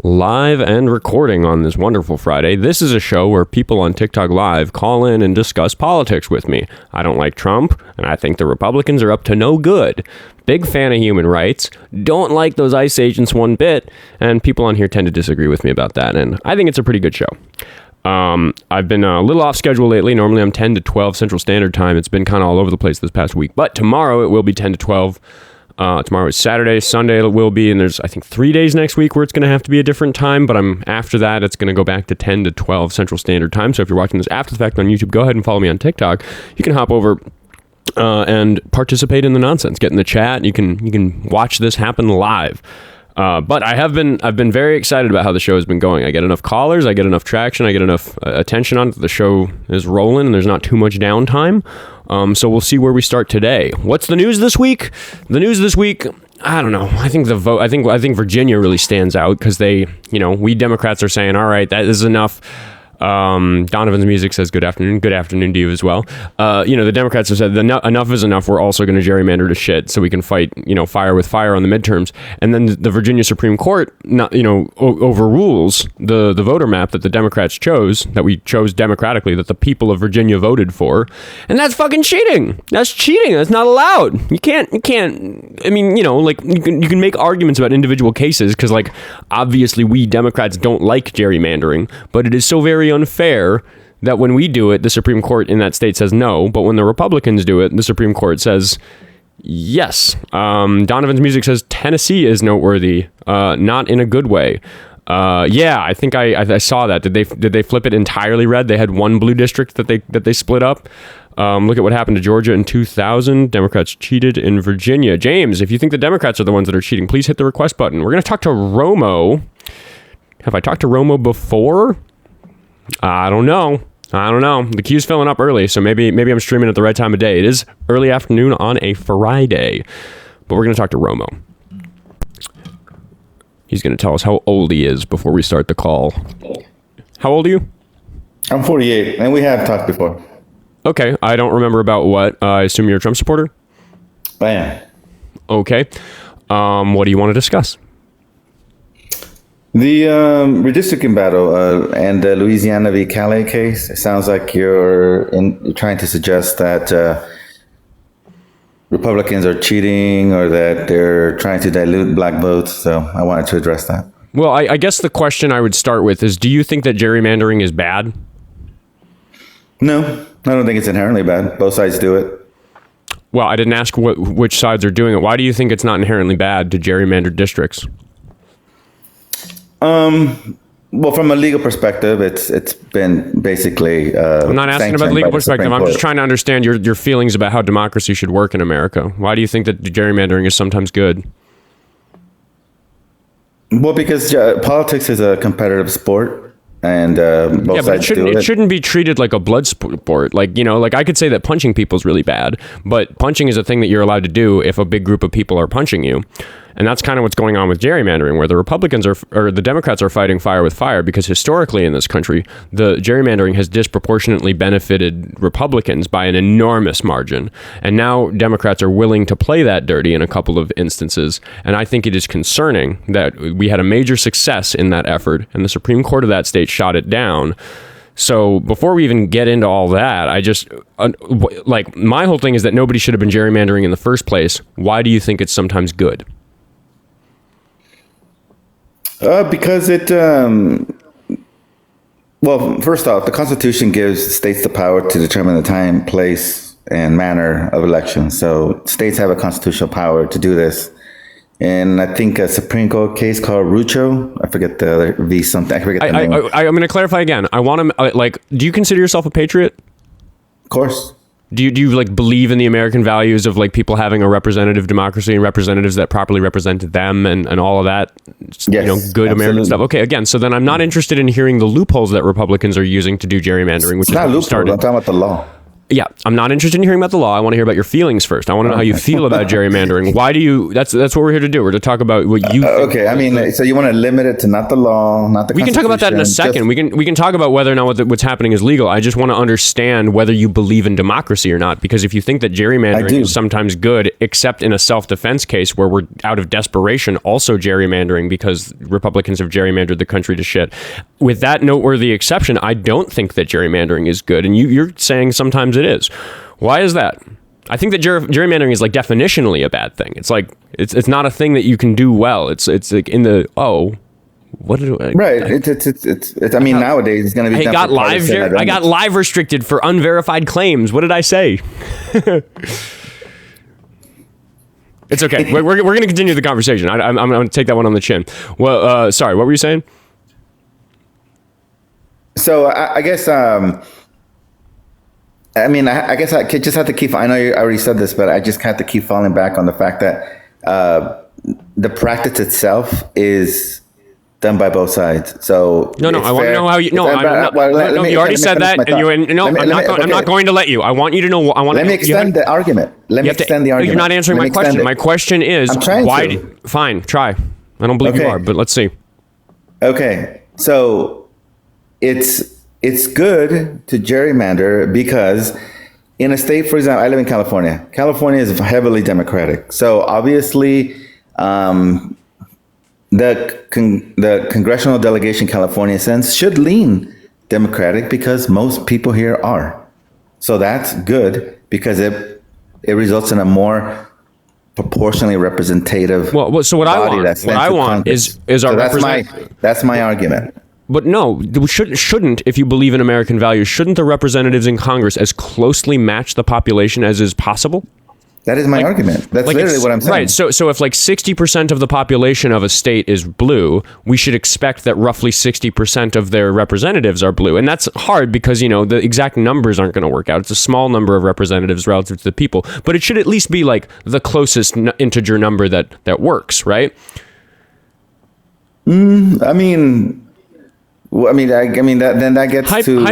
live and recording on this wonderful Friday. This is a show where people on TikTok Live call in and discuss politics with me. I don't like Trump, and I think the Republicans are up to no good. Big fan of human rights, don't like those ICE agents one bit, and people on here tend to disagree with me about that, and I think it's a pretty good show. I've been a little off schedule lately. Normally I'm 10 to 12 Central Standard Time. It's been kind of all over the place this past week, but tomorrow it will be 10 to 12. Tomorrow is Saturday, Sunday it will be, and there's, I think, 3 days next week where it's going to have to be a different time, but after that, it's going to go back to 10 to 12 Central Standard Time. So if you're watching this after the fact on YouTube, go ahead and follow me on TikTok. You can hop over and participate in the nonsense, get in the chat. You can watch this happen live. But I've been very excited about how the show has been going. I get enough callers, I get enough traction, I get enough attention on it. The show is rolling and there's not too much downtime. So we'll see where we start today. What's the news this week? The news this week, I don't know. I think I think Virginia really stands out because we Democrats are saying, all right, that is enough. Donovan's Music says good afternoon to you as well. The Democrats have said enough is enough. We're also going to gerrymander to shit so we can fight fire with fire on the midterms. And then the Virginia Supreme Court overrules the voter map that the Democrats chose, that we chose democratically, that the people of Virginia voted for, and that's fucking cheating. That's cheating. That's not allowed. You can't. I mean, you can make arguments about individual cases because obviously we Democrats don't like gerrymandering, but it is so very unfair that when we do it, the Supreme Court in that state says no, but when the Republicans do it, the Supreme Court says yes. Donovan's Music says Tennessee is noteworthy, not in a good way. I think I saw that. Did they flip it entirely red? They had one blue district that they split up. Look at what happened to Georgia in 2000. Democrats cheated in Virginia. James, if you think the Democrats are the ones that are cheating, please hit the request button. We're going to talk to ROMO. Have I talked to ROMO before? I don't know. The queue's filling up early, so maybe I'm streaming at the right time of day. It is early afternoon on a Friday, but we're going to talk to ROMO. He's going to tell us how old he is before we start the call. How old are you? I'm 48, and we have talked before. Okay, I don't remember about what. I assume you're a Trump supporter? I am. Okay. What do you want to discuss? The redistricting battle and the Louisiana v. Calais case, it sounds like you're trying to suggest that Republicans are cheating or that they're trying to dilute black votes. So I wanted to address that. Well, I guess the question I would start with is, do you think that gerrymandering is bad? No, I don't think it's inherently bad. Both sides do it. Well, I didn't ask which sides are doing it. Why do you think it's not inherently bad to gerrymander districts? Well, from a legal perspective, it's been basically. I'm not asking about legal perspective. I'm just trying to understand your feelings about how democracy should work in America. Why do you think that gerrymandering is sometimes good? Well, because politics is a competitive sport, and both sides do it. It shouldn't be treated like a blood sport. I could say that punching people is really bad, but punching is a thing that you're allowed to do if a big group of people are punching you. And that's kind of what's going on with gerrymandering, where the Republicans or the Democrats are fighting fire with fire, because historically in this country, the gerrymandering has disproportionately benefited Republicans by an enormous margin. And now Democrats are willing to play that dirty in a couple of instances. And I think it is concerning that we had a major success in that effort, and the Supreme Court of that state shot it down. So before we even get into all that, I just, my whole thing is that nobody should have been gerrymandering in the first place. Why do you think it's sometimes good? Because it, first off, the Constitution gives states the power to determine the time, place, and manner of elections. So states have a constitutional power to do this. And I think a Supreme Court case called Rucho, I forget the other V something. I forget the name. I'm going to clarify again. I want to, do you consider yourself a patriot? Of course. Do you believe in the American values of people having a representative democracy and representatives that properly represent them and all of that? Yes, good absolutely. American stuff. Okay, again, so then I'm not interested in hearing the loopholes that Republicans are using to do gerrymandering, which it's not loopholes. I'm talking about the law. Yeah, I'm not interested in hearing about the law. I want to hear about your feelings first. I want to know how you feel about gerrymandering. Why do you? That's what we're here to do. We're to talk about what you. Think okay, I mean, so you want to limit it to not the law, not the. We can talk about that in a second. We can talk about whether or not what's happening is legal. I just want to understand whether you believe in democracy or not. Because if you think that gerrymandering is sometimes good, except in a self-defense case where we're out of desperation, also gerrymandering because Republicans have gerrymandered the country to shit. With that noteworthy exception, I don't think that gerrymandering is good, and you're saying sometimes it is. Why is that? I think that gerrymandering is like definitionally a bad thing. It's like it's not a thing that you can do well. It's like in the what do I, right? It's I mean, nowadays it's going to be. I got live restricted for unverified claims. What did I say? It's okay. We're going to continue the conversation. I'm going to take that one on the chin. Well, sorry. What were you saying? So I guess. I mean, I guess I could just have to keep. I know I already said this, but I just have to keep falling back on the fact that the practice itself is done by both sides. So no, I want to know how you. No, you already said that, and I'm not going to let you. I want you to know. Let me extend the argument. Let me extend the argument. You're not answering my question. My question is, why? Fine, try. I don't believe you are, but let's see. Okay, so it's good to gerrymander because in a state, for example, I live in California. California is heavily Democratic. So obviously, the congressional delegation California sends should lean Democratic because most people here are. So that's good because it results in a more proportionally representative. Well, so what I want is our representative. That's my argument. But no, shouldn't, if you believe in American values, shouldn't the representatives in Congress as closely match the population as is possible? That is my argument. That's literally what I'm saying. Right. So if like 60% of the population of a state is blue, we should expect that roughly 60% of their representatives are blue. And that's hard because, the exact numbers aren't going to work out. It's a small number of representatives relative to the people. But it should at least be like the closest integer number that works, right? That gets to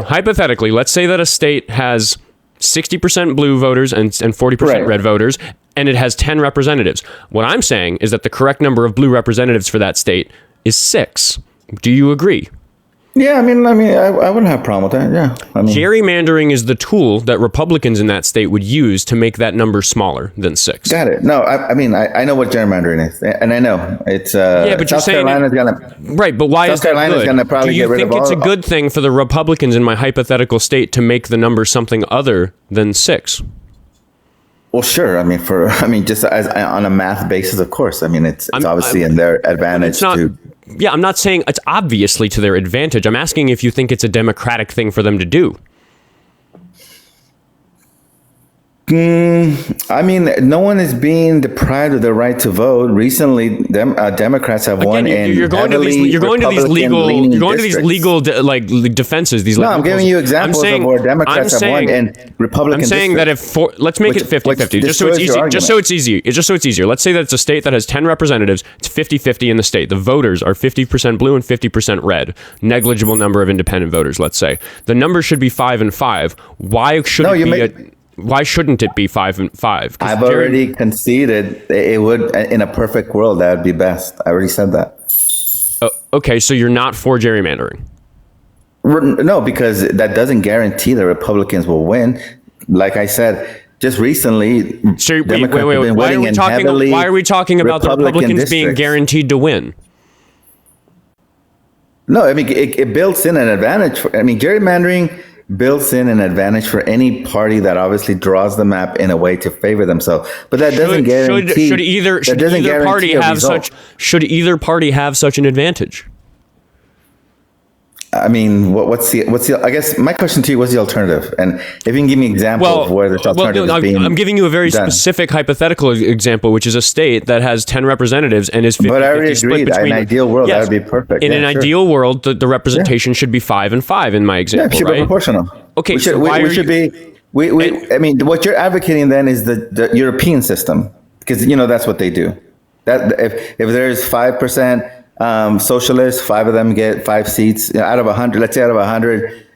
hypothetically, let's say that a state has 60% blue voters and 40% red voters, and it has 10 representatives. What I'm saying is that the correct number of blue representatives for that state is 6. Do you agree? Yeah, I wouldn't have a problem with that. Yeah. Gerrymandering is the tool that Republicans in that state would use to make that number smaller than 6. Got it. No, I know what gerrymandering is, and I know it's. But you're saying right. But why is that good? Is gonna probably Do you think it's a good thing for the Republicans in my hypothetical state to make the number something other than 6? Well, sure. Just as on a math basis, of course. It's obviously in their advantage to. Yeah, I'm not saying it's obviously to their advantage. I'm asking if you think it's a democratic thing for them to do. No one is being deprived of the right to vote. Recently, Democrats have won in you're going to these legal defenses. I'm giving you examples of where Democrats have won in Republican. I'm saying districts. that let's make it 50-50, just so it's easier. Let's say that it's a state that has 10 representatives. It's 50-50 in the state. The voters are 50% blue and 50% red. Negligible number of independent voters. Let's say the number should be 5 and 5. Why shouldn't it be 5 and 5? I've already conceded it would. In a perfect world, that would be best. I already said that. Okay, so you're not for gerrymandering? No, because that doesn't guarantee the Republicans will win. Like I said, just recently, Democrats have been winning in heavily. Why are we talking about the Republicans being guaranteed to win? No, it builds in an advantage. Gerrymandering builds in an advantage for any party that obviously draws the map in a way to favor themselves. But that doesn't guarantee. Should either party have such an advantage? What's the? I guess my question to you: what's the alternative? And if you can give me an example of where this alternative is being I'm giving you a very specific hypothetical example, which is a state that has 10 representatives and is 50-50 But I already agreed. In an ideal world, that would be perfect. In an ideal world, the representation should be 5 and 5 in my example. Yeah, it should be proportional. Okay, what you're advocating then is the European system, because that's what they do. That if there's 5%. Socialists, 5 of them get 5 seats out of 100. Let's say out of 100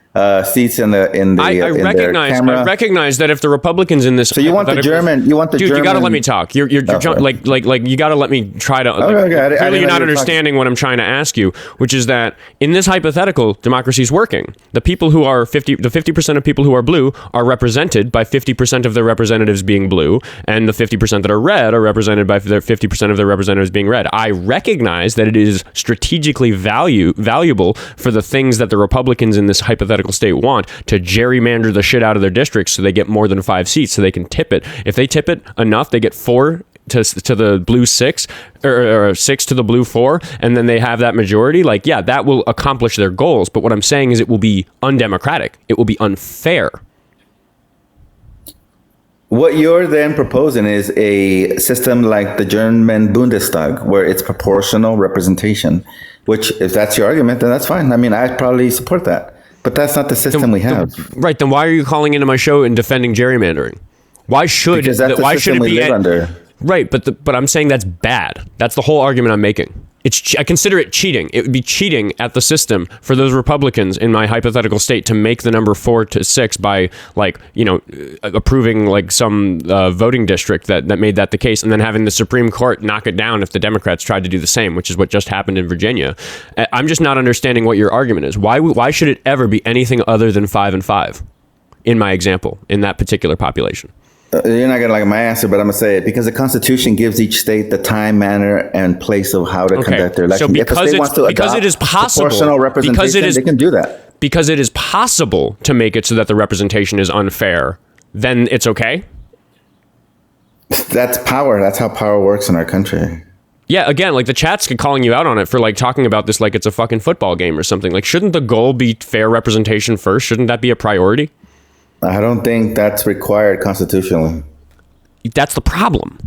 seats in the I recognize that if the Republicans in this, so you want the German, dude, you got to let me talk. You're you got to let me try to. Clearly, you're not understanding what I'm trying to ask you, which is that in this hypothetical, democracy is working. The people who are 50% of people who are blue are represented by 50% of their representatives being blue, and the 50% that are red are represented by 50% of their representatives being red. I recognize that it is strategically valuable for the things that the Republicans in this hypothetical state want to gerrymander the shit out of their districts so they get more than 5 seats, so they can tip it. If they tip it enough, they get 4 to the blue 6 or 6 to the blue 4, and then they have that majority. Like, yeah, that will accomplish their goals. But what I'm saying is it will be undemocratic. It will be unfair. What you're then proposing is a system like the German Bundestag, where it's proportional representation, which, if that's your argument, then that's fine. I mean, I'd probably support that. But that's not the system we have. Right. Then why are you calling into my show and defending gerrymandering? Why should it be under? Right. But I'm saying that's bad. That's the whole argument I'm making. I consider it cheating. It would be cheating at the system for those Republicans in my hypothetical state to make the number 4 to 6 by, like, you know, approving like some voting district that made that the case, and then having the Supreme Court knock it down if the Democrats tried to do the same, which is what just happened in Virginia. I'm just not understanding what your argument is. Why should it ever be anything other than 5 and 5 in my example, in that particular population? You're not going to like my answer, but I'm going to say it because the Constitution gives each state the time, manner, and place of how to conduct their election. So because it is possible, proportional representation, they can do that. Because it is possible to make it so that the representation is unfair, then it's okay? That's power. That's how power works in our country. Yeah, again, like the chat's calling you out on it for like talking about this like it's a fucking football game or something. Like, shouldn't the goal be fair representation first? Shouldn't that be a priority? I don't think that's required constitutionally. That's the problem.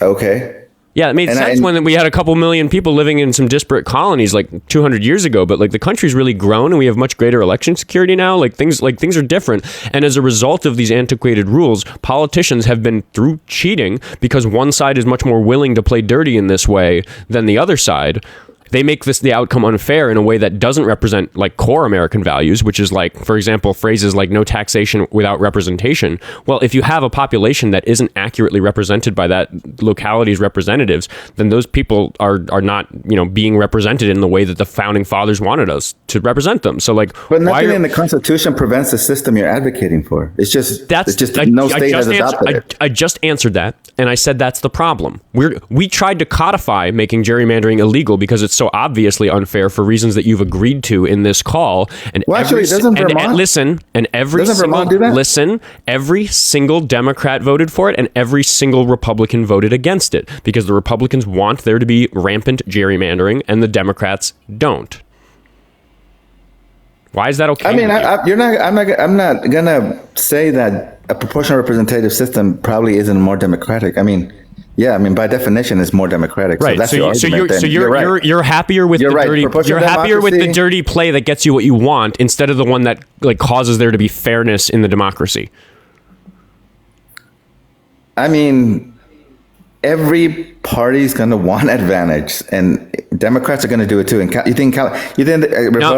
Okay. Yeah, it made sense when we had a couple million people living in some disparate colonies like 200 years ago, but like the country's really grown and we have much greater election security now. Like things are different. And as a result of these antiquated rules, politicians have been through cheating because one side is much more willing to play dirty in this way than the other side. They make the outcome unfair in a way that doesn't represent like core American values, which is like, for example, phrases like no taxation without representation. Well, if you have a population that isn't accurately represented by that locality's representatives, then those people are not, you know, being represented in the way that the founding fathers wanted us to represent them. So like, but nothing in the Constitution prevents the system you're advocating for. It's just no state has adopted it. I just answered that, and I said that's the problem. We tried to codify making gerrymandering illegal because it's so obviously unfair for reasons that you've agreed to in this call. And doesn't Vermont? Every single Democrat voted for it, and every single Republican voted against it because the Republicans want there to be rampant gerrymandering, and the Democrats don't. Why is that okay? I mean, I'm not gonna say that a proportional representative system probably isn't more democratic. I mean. Yeah, I mean, by definition, it's more democratic. Right. So you're happier with the dirty play that gets you what you want instead of the one that like causes there to be fairness in the democracy. I mean, every party's going to want advantage, and Democrats are going to do it too. And you think no,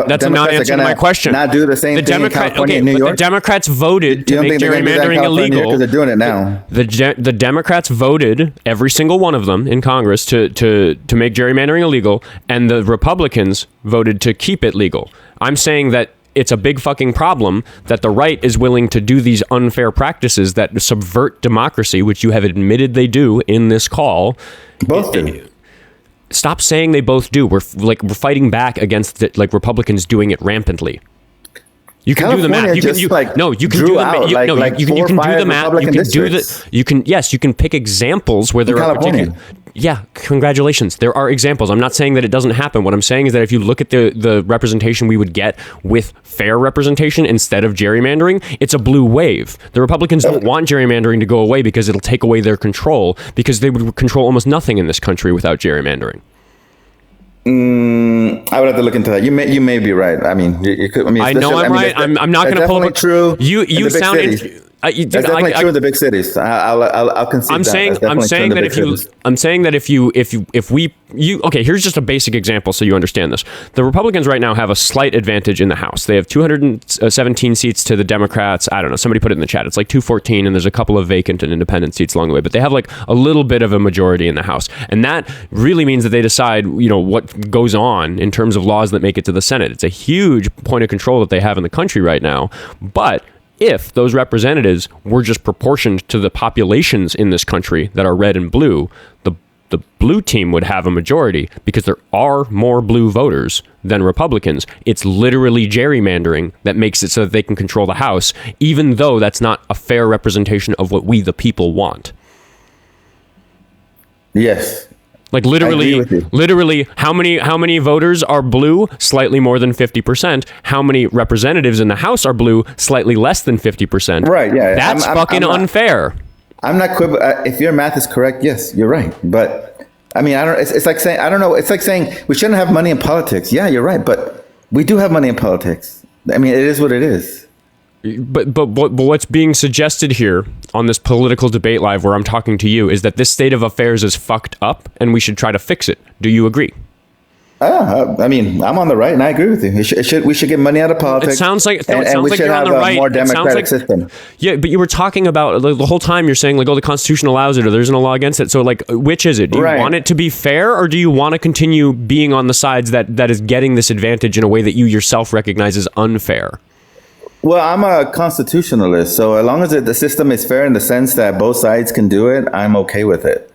that's a non-answer to my question. Not do the same thing in California and New York. The Democrats voted to make gerrymandering illegal because they're doing it now. The Democrats voted, every single one of them in Congress, to make gerrymandering illegal, and the Republicans voted to keep it legal. I'm saying that it's a big fucking problem that the right is willing to do these unfair practices that subvert democracy, which you have admitted they do in this call. Both do. Stop saying they both do. We're fighting back against Republicans doing it rampantly. You can do the math. You can do the math. You can pick examples where there are particular. Yeah, congratulations. There are examples. I'm not saying that it doesn't happen. What I'm saying is that if you look at the representation we would get with fair representation instead of gerrymandering, it's a blue wave. The Republicans don't want gerrymandering to go away because it'll take away their control, because they would control almost nothing in this country without gerrymandering. I would have to look into that. You may be right. I mean, you could. I mean, I know I'm right. I'm not going to pull up. True. You sounded. That's definitely true in the big cities. I'll concede I'm saying that if we okay, here's just a basic example so you understand this. The Republicans right now have a slight advantage in the House. They have 217 seats to the Democrats. I don't know. Somebody put it in the chat. It's like 214, and there's a couple of vacant and independent seats along the way. But they have like a little bit of a majority in the House, and that really means that they decide, what goes on in terms of laws that make it to the Senate. It's a huge point of control that they have in the country right now, but if those representatives were just proportioned to the populations in this country that are red and blue, the blue team would have a majority because there are more blue voters than Republicans. It's literally gerrymandering that makes it so that they can control the House, even though that's not a fair representation of what we, the people, want. Yes. Like literally, how many voters are blue? Slightly more than 50%. How many representatives in the House are blue? Slightly less than 50%. Right. Yeah. That's fucking unfair. I'm not if your math is correct, yes, you're right. But I mean, it's like saying, I don't know. It's like saying we shouldn't have money in politics. Yeah, you're right. But we do have money in politics. I mean, it is what it is. But what's being suggested here on this political debate live where I'm talking to you is that this state of affairs is fucked up and we should try to fix it. Do you agree? I mean, I'm on the right and I agree with you. We should get money out of politics. It sounds like we should have a more democratic system. Yeah, but you were talking about the whole time you're saying like, oh, the Constitution allows it or there's no law against it. So like, which is it? Do you want it to be fair or do you want to continue being on the sides that is getting this advantage in a way that you yourself recognize as unfair? Well, I'm a constitutionalist, so as long as the system is fair in the sense that both sides can do it, I'm okay with it.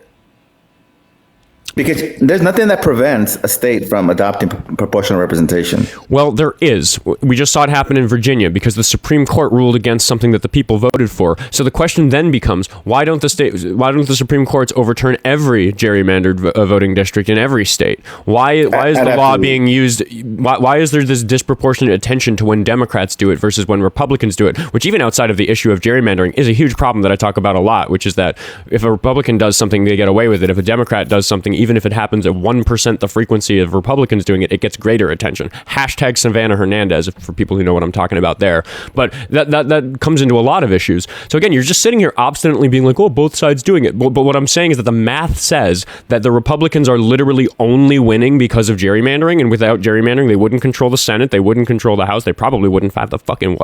Because there's nothing that prevents a state from adopting proportional representation. Well, there is. We just saw it happen in Virginia because the Supreme Court ruled against something that the people voted for. So the question then becomes, why don't the Supreme Courts overturn every gerrymandered voting district in every state? Why is the law being used? Why is there this disproportionate attention to when Democrats do it versus when Republicans do it? Which even outside of the issue of gerrymandering is a huge problem that I talk about a lot, which is that if a Republican does something, they get away with it. If a Democrat does something, even if it happens at 1% the frequency of Republicans doing it, it gets greater attention. Hashtag Savannah Hernandez, for people who know what I'm talking about there. But that comes into a lot of issues. So again, you're just sitting here obstinately being like, oh, both sides doing it. But what I'm saying is that the math says that the Republicans are literally only winning because of gerrymandering, and without gerrymandering, they wouldn't control the Senate, they wouldn't control the House, they probably wouldn't have the fucking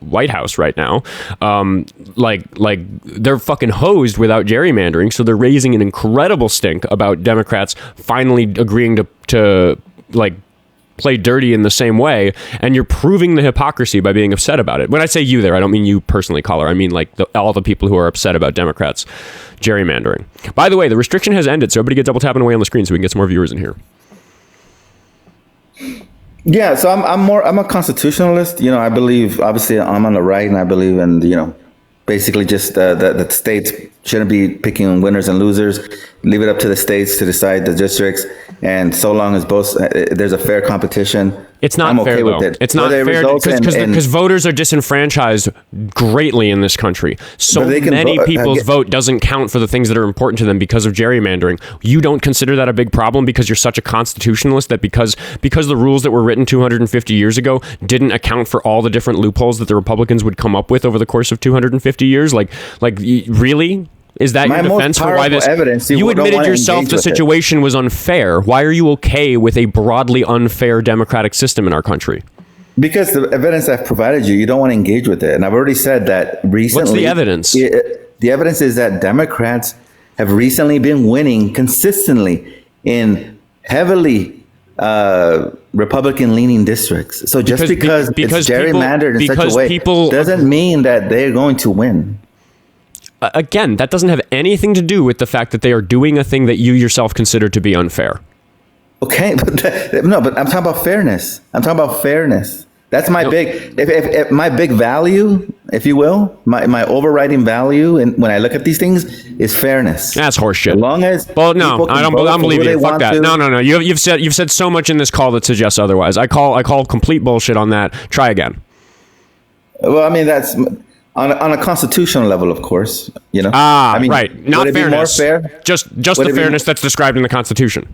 White House right now. Like they're fucking hosed without gerrymandering, so they're raising an incredible stink about Democrats finally agreeing to like play dirty in the same way, and you're proving the hypocrisy by being upset about it. When I say you there, I don't mean you personally, caller. I mean like all the people who are upset about Democrats gerrymandering. By the way, the restriction has ended, so everybody get double tapping away on the screen so we can get some more viewers in here. Yeah, so I'm a constitutionalist. I believe, obviously I'm on the right, and I believe in basically just that states shouldn't be picking winners and losers. Leave it up to the states to decide the districts. And so long as there's a fair competition, it's not I'm okay fair, with though. it. It's not fair because voters are disenfranchised greatly in this country. So many people's vote doesn't count for the things that are important to them because of gerrymandering. You don't consider that a big problem because you're such a constitutionalist that because the rules that were written 250 years ago didn't account for all the different loopholes that the Republicans would come up with over the course of 250 years? Like really? Is that your defense for why this? Evidence, you admitted yourself the situation was unfair. Why are you okay with a broadly unfair democratic system in our country? Because the evidence I've provided you don't want to engage with it. And I've already said that recently. What's the evidence? The evidence is that Democrats have recently been winning consistently in heavily Republican-leaning districts. So just because it's gerrymandered in such a way doesn't mean that they're going to win. Again, that doesn't have anything to do with the fact that they are doing a thing that you yourself consider to be unfair. Okay, but I'm talking about fairness. That's my if my big value, if you will, my overriding value, and when I look at these things, is fairness. That's horseshit. As long as I don't believe you. Fuck that. No. You've said so much in this call that suggests otherwise. I call complete bullshit on that. Try again. Well, I mean that's. On a constitutional level, of course, right. Not fairness. More fair? Just the fairness that's described in the Constitution.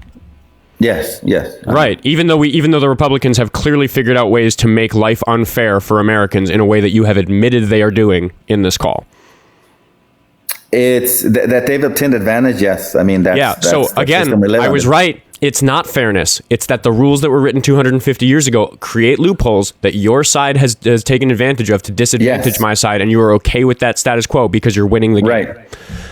Yes. Right. Even though the Republicans have clearly figured out ways to make life unfair for Americans in a way that you have admitted they are doing in this call. It's that they've obtained advantage. Yes. I mean, that's so again, I was right. It's not fairness. It's that the rules that were written 250 years ago create loopholes that your side has taken advantage of to disadvantage my side, and you are okay with that status quo because you're winning the game. Right.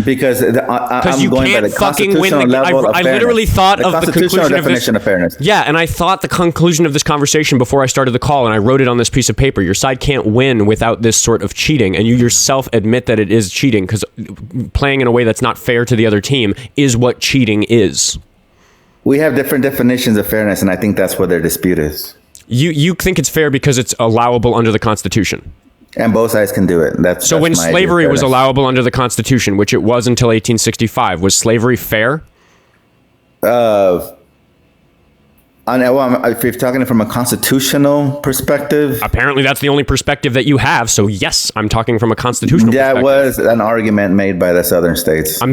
Because I'm you going can't by the fucking win the level of I fairness. literally thought the of the conclusion definition of fairness. Yeah, and I thought the conclusion of this conversation before I started the call, and I wrote it on this piece of paper. Your side can't win without this sort of cheating, and you yourself admit that it is cheating because playing in a way that's not fair to the other team is what cheating is. We have different definitions of fairness, and I think that's where their dispute is. You think it's fair because it's allowable under the Constitution. And both sides can do it. So when slavery was allowable under the Constitution, which it was until 1865, was slavery fair? If you're talking from a constitutional perspective, apparently that's the only perspective that you have. So yes, I'm talking from a constitutional perspective. That was an argument made by the southern states. I'm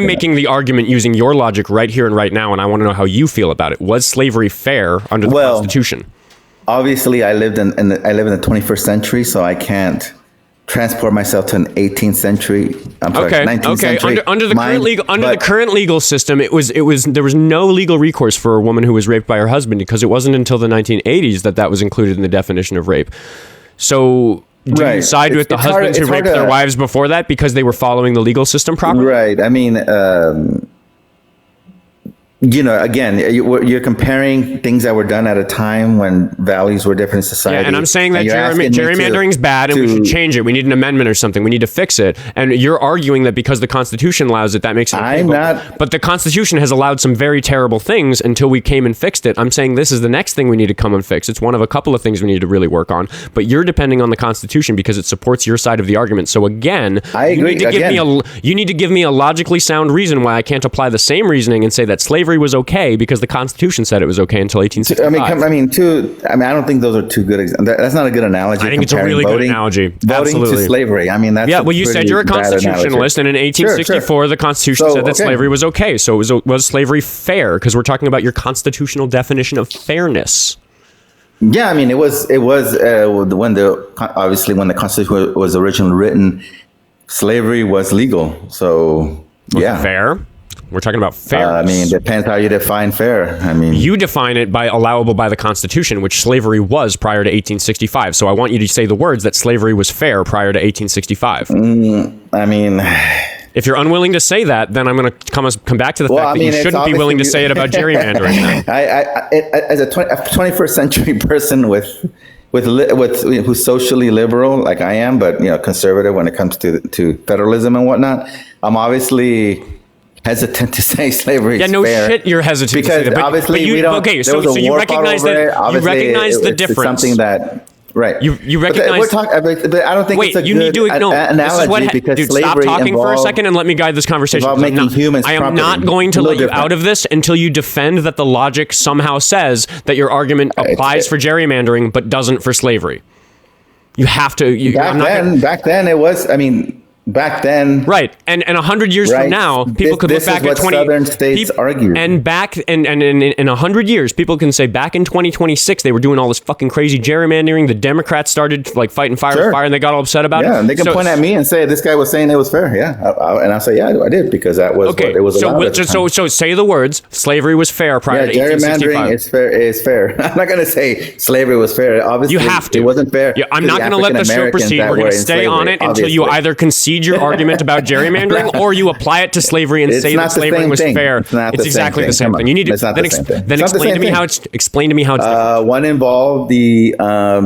making the argument using your logic right here and right now, and I want to know how you feel about it. Was slavery fair under the Constitution? Obviously, I live in the 21st century, so I can't transport myself to an 18th century. 19th century. Under the current legal system, there was no legal recourse for a woman who was raped by her husband because it wasn't until the 1980s that was included in the definition of rape. So do you side with the husbands who raped their wives before that because they were following the legal system properly? Right. I mean, again, you're comparing things that were done at a time when values were different in society. Yeah, and I'm saying that gerrymandering is bad and we should change it. We need an amendment or something. We need to fix it. And you're arguing that because the Constitution allows it, that makes it okay. But the Constitution has allowed some very terrible things until we came and fixed it. I'm saying this is the next thing we need to come and fix. It's one of a couple of things we need to really work on. But you're depending on the Constitution because it supports your side of the argument. So again, I agree. You need to give me a logically sound reason why I can't apply the same reasoning and say that slavery was okay because the Constitution said it was okay until 1865. I don't think those are two good examples. That's not a good analogy. I think it's a really good analogy. Voting to slavery. I mean, that's you said you're a constitutionalist, and in 1864, the Constitution said that slavery was okay. So was slavery fair? Because we're talking about your constitutional definition of fairness. Yeah, I mean, it was when the Constitution was originally written, slavery was legal. So fair. We're talking about fairness. It depends how you define fair. You define it by allowable by the Constitution, which slavery was prior to 1865. So I want you to say the words that slavery was fair prior to 1865. If you're unwilling to say that, then I'm going to come back to the fact that you shouldn't be willing to say it about gerrymandering. As a 21st century person who's socially liberal like I am, but conservative when it comes to federalism and whatnot, I'm obviously hesitant to say slavery is fair. Shit, you're hesitant because to say that. Obviously we don't. Okay, so you recognize the difference. It's something that. Right. You recognize. But I don't think it's a good analogy because slavery stop talking for a second and let me guide this conversation. I am not going to let you out of this until you defend that the logic somehow says that your argument applies for gerrymandering but doesn't for slavery. You have to. Back then it was. Back then, right, and 100 years from now, people could look back at 20. Southern states argued, and back and in 100 years, people can say back in 2026 they were doing all this fucking crazy gerrymandering. The Democrats started fighting fire with fire, and they got all upset about it. Yeah, and they can point at me and say this guy was saying it was fair. Yeah, and I'll say I did because that was what it was. So say the words. Slavery was fair prior to 1865. Gerrymandering is fair. I'm not going to say slavery was fair. Obviously, you have to. It wasn't fair. Yeah, I'm not going to let the show proceed. We're going to stay on it until you either concede your argument about gerrymandering or you apply it to slavery and say that slavery was fair. It's exactly the same thing. You need to then explain to me how it's different. One involved the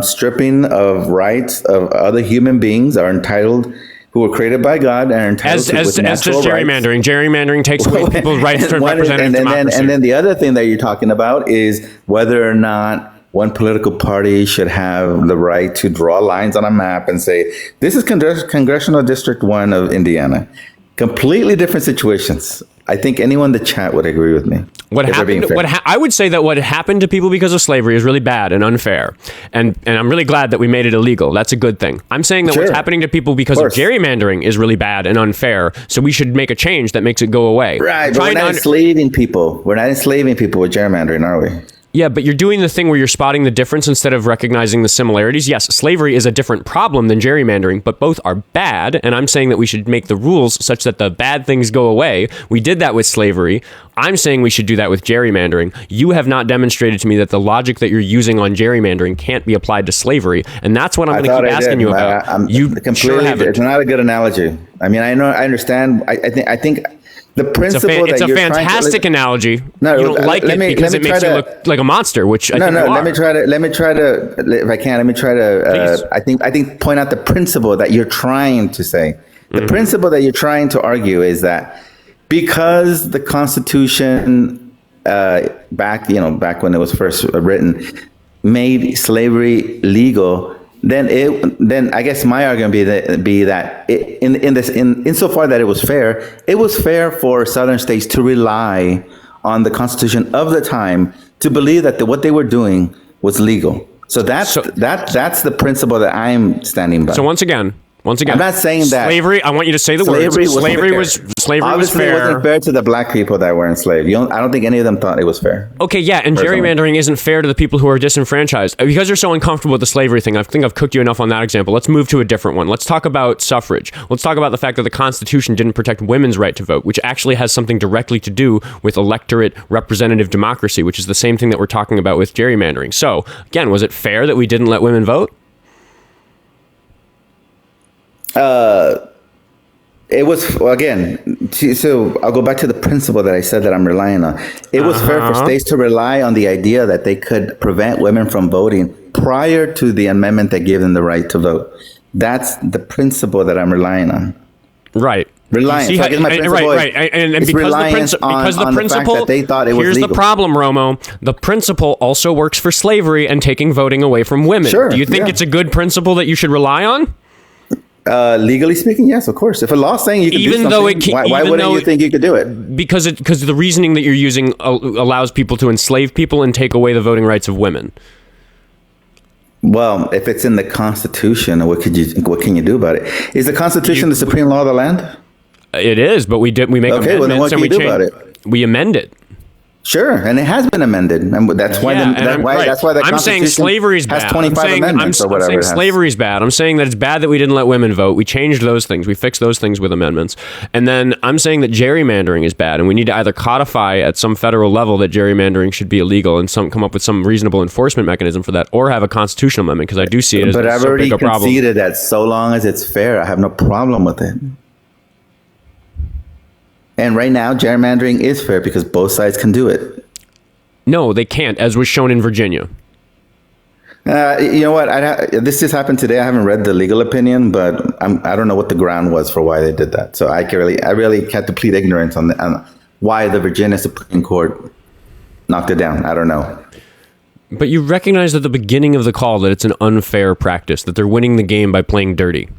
stripping of rights of other human beings are entitled who were created by God and are entitled to natural rights. As does gerrymandering. Gerrymandering takes away people's rights to representative democracy. And then the other thing that you're talking about is whether or not one political party should have the right to draw lines on a map and say, this is Congressional District 1 of Indiana. Completely different situations. I think anyone in the chat would agree with me. What happened? I would say that what happened to people because of slavery is really bad and unfair, and I'm really glad that we made it illegal. That's a good thing. I'm saying that what's happening to people because of gerrymandering is really bad and unfair. So we should make a change that makes it go away. Right, but we're not enslaving people. We're not enslaving people with gerrymandering, are we? Yeah, but you're doing the thing where you're spotting the difference instead of recognizing the similarities. Yes, slavery is a different problem than gerrymandering, but both are bad, and I'm saying that we should make the rules such that the bad things go away. We did that with slavery. I'm saying we should do that with gerrymandering. You have not demonstrated to me that the logic that you're using on gerrymandering can't be applied to slavery, and that's what I'm going to keep asking you about. You sure haven't. It's not a good analogy. I mean, I understand. I think the principle it's a fantastic analogy. No, you don't like it because it makes you look like a monster, which I think you are. Let me try to, if I can, I think point out the principle that you're trying to say. The principle that you're trying to argue is that because the Constitution back when it was first written made slavery legal, then I guess my argument be that insofar that it was fair for Southern states to rely on the Constitution of the time to believe that what they were doing was legal. So that's the principle that I'm standing by. So once again, I'm not saying that slavery. I want you to say the words. Slavery was Obviously, fair. It wasn't fair to the black people that were enslaved. I don't think any of them thought it was fair. Okay, yeah, and gerrymandering isn't fair to the people who are disenfranchised. Because you're so uncomfortable with the slavery thing, I think I've cooked you enough on that example. Let's move to a different one. Let's talk about suffrage. Let's talk about the fact that the Constitution didn't protect women's right to vote, which actually has something directly to do with electorate representative democracy, which is the same thing that we're talking about with gerrymandering. So, again, was it fair that we didn't let women vote? It was, so I'll go back to the principle that I said that I'm relying on. It was fair for states to rely on the idea that they could prevent women from voting prior to the amendment that gave them the right to vote. That's the principle that I'm relying on. Right. Reliance. Right. And because the principle, that they thought it was here's legal. The problem, Romo. The principle also works for slavery and taking voting away from women. Sure, do you think it's a good principle that you should rely on? Legally speaking, yes, of course. If a law saying you can do something, why wouldn't you think you could do it? Because the reasoning that you're using allows people to enslave people and take away the voting rights of women. Well, if it's in the Constitution, what can you do about it? Is the Constitution the supreme law of the land? It is, but we make amendments and we amend it. Sure, and it has been amended, and that's why that's why the I'm saying slavery is bad. Has 25 amendments or whatever. I'm saying slavery is bad. I'm saying that it's bad that we didn't let women vote. We changed those things. We fixed those things with amendments. And then I'm saying that gerrymandering is bad, and we need to either codify at some federal level that gerrymandering should be illegal and come up with some reasonable enforcement mechanism for that, or have a constitutional amendment, because I do see it as so big a problem. But I've already conceded that so long as it's fair, I have no problem with it. And right now, gerrymandering is fair because both sides can do it. No, they can't, as was shown in Virginia. You know what? This just happened today. I haven't read the legal opinion, but I don't know what the ground was for why they did that. So I really had to plead ignorance on why the Virginia Supreme Court knocked it down. I don't know. But you recognized at the beginning of the call that it's an unfair practice, that they're winning the game by playing dirty.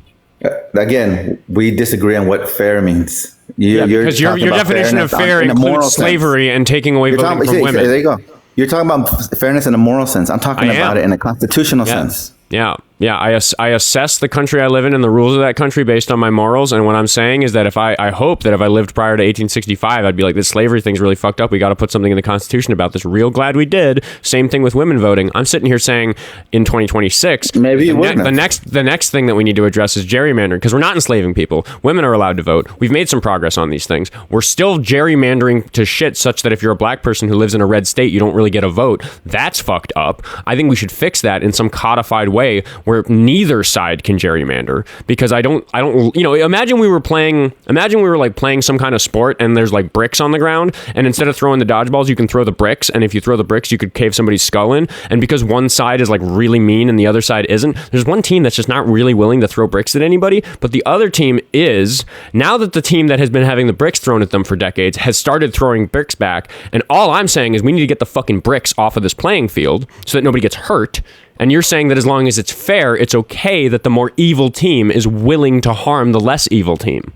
Again, we disagree on what fair means. Because your definition of fair includes slavery and taking away voting from women. There you go. You're talking about fairness in a moral sense. I'm talking about it in a constitutional sense. Yeah. I assess the country I live in and the rules of that country based on my morals. And what I'm saying is that I hope that if I lived prior to 1865, I'd be like, this slavery thing's really fucked up. We got to put something in the Constitution about this. Real glad we did. Same thing with women voting. I'm sitting here saying in 2026, maybe you wouldn't. The next thing that we need to address is gerrymandering, because we're not enslaving people. Women are allowed to vote. We've made some progress on these things. We're still gerrymandering to shit such that if you're a black person who lives in a red state, you don't really get a vote. That's fucked up. I think we should fix that in some codified way where neither side can gerrymander, because I don't, imagine we were like playing some kind of sport and there's like bricks on the ground, and instead of throwing the dodgeballs, you can throw the bricks, and if you throw the bricks, you could cave somebody's skull in, and because one side is like really mean and the other side isn't, there's one team that's just not really willing to throw bricks at anybody, but the other team is. Now that the team that has been having the bricks thrown at them for decades has started throwing bricks back, and all I'm saying is we need to get the fucking bricks off of this playing field so that nobody gets hurt. And you're saying that as long as it's fair, it's okay that the more evil team is willing to harm the less evil team.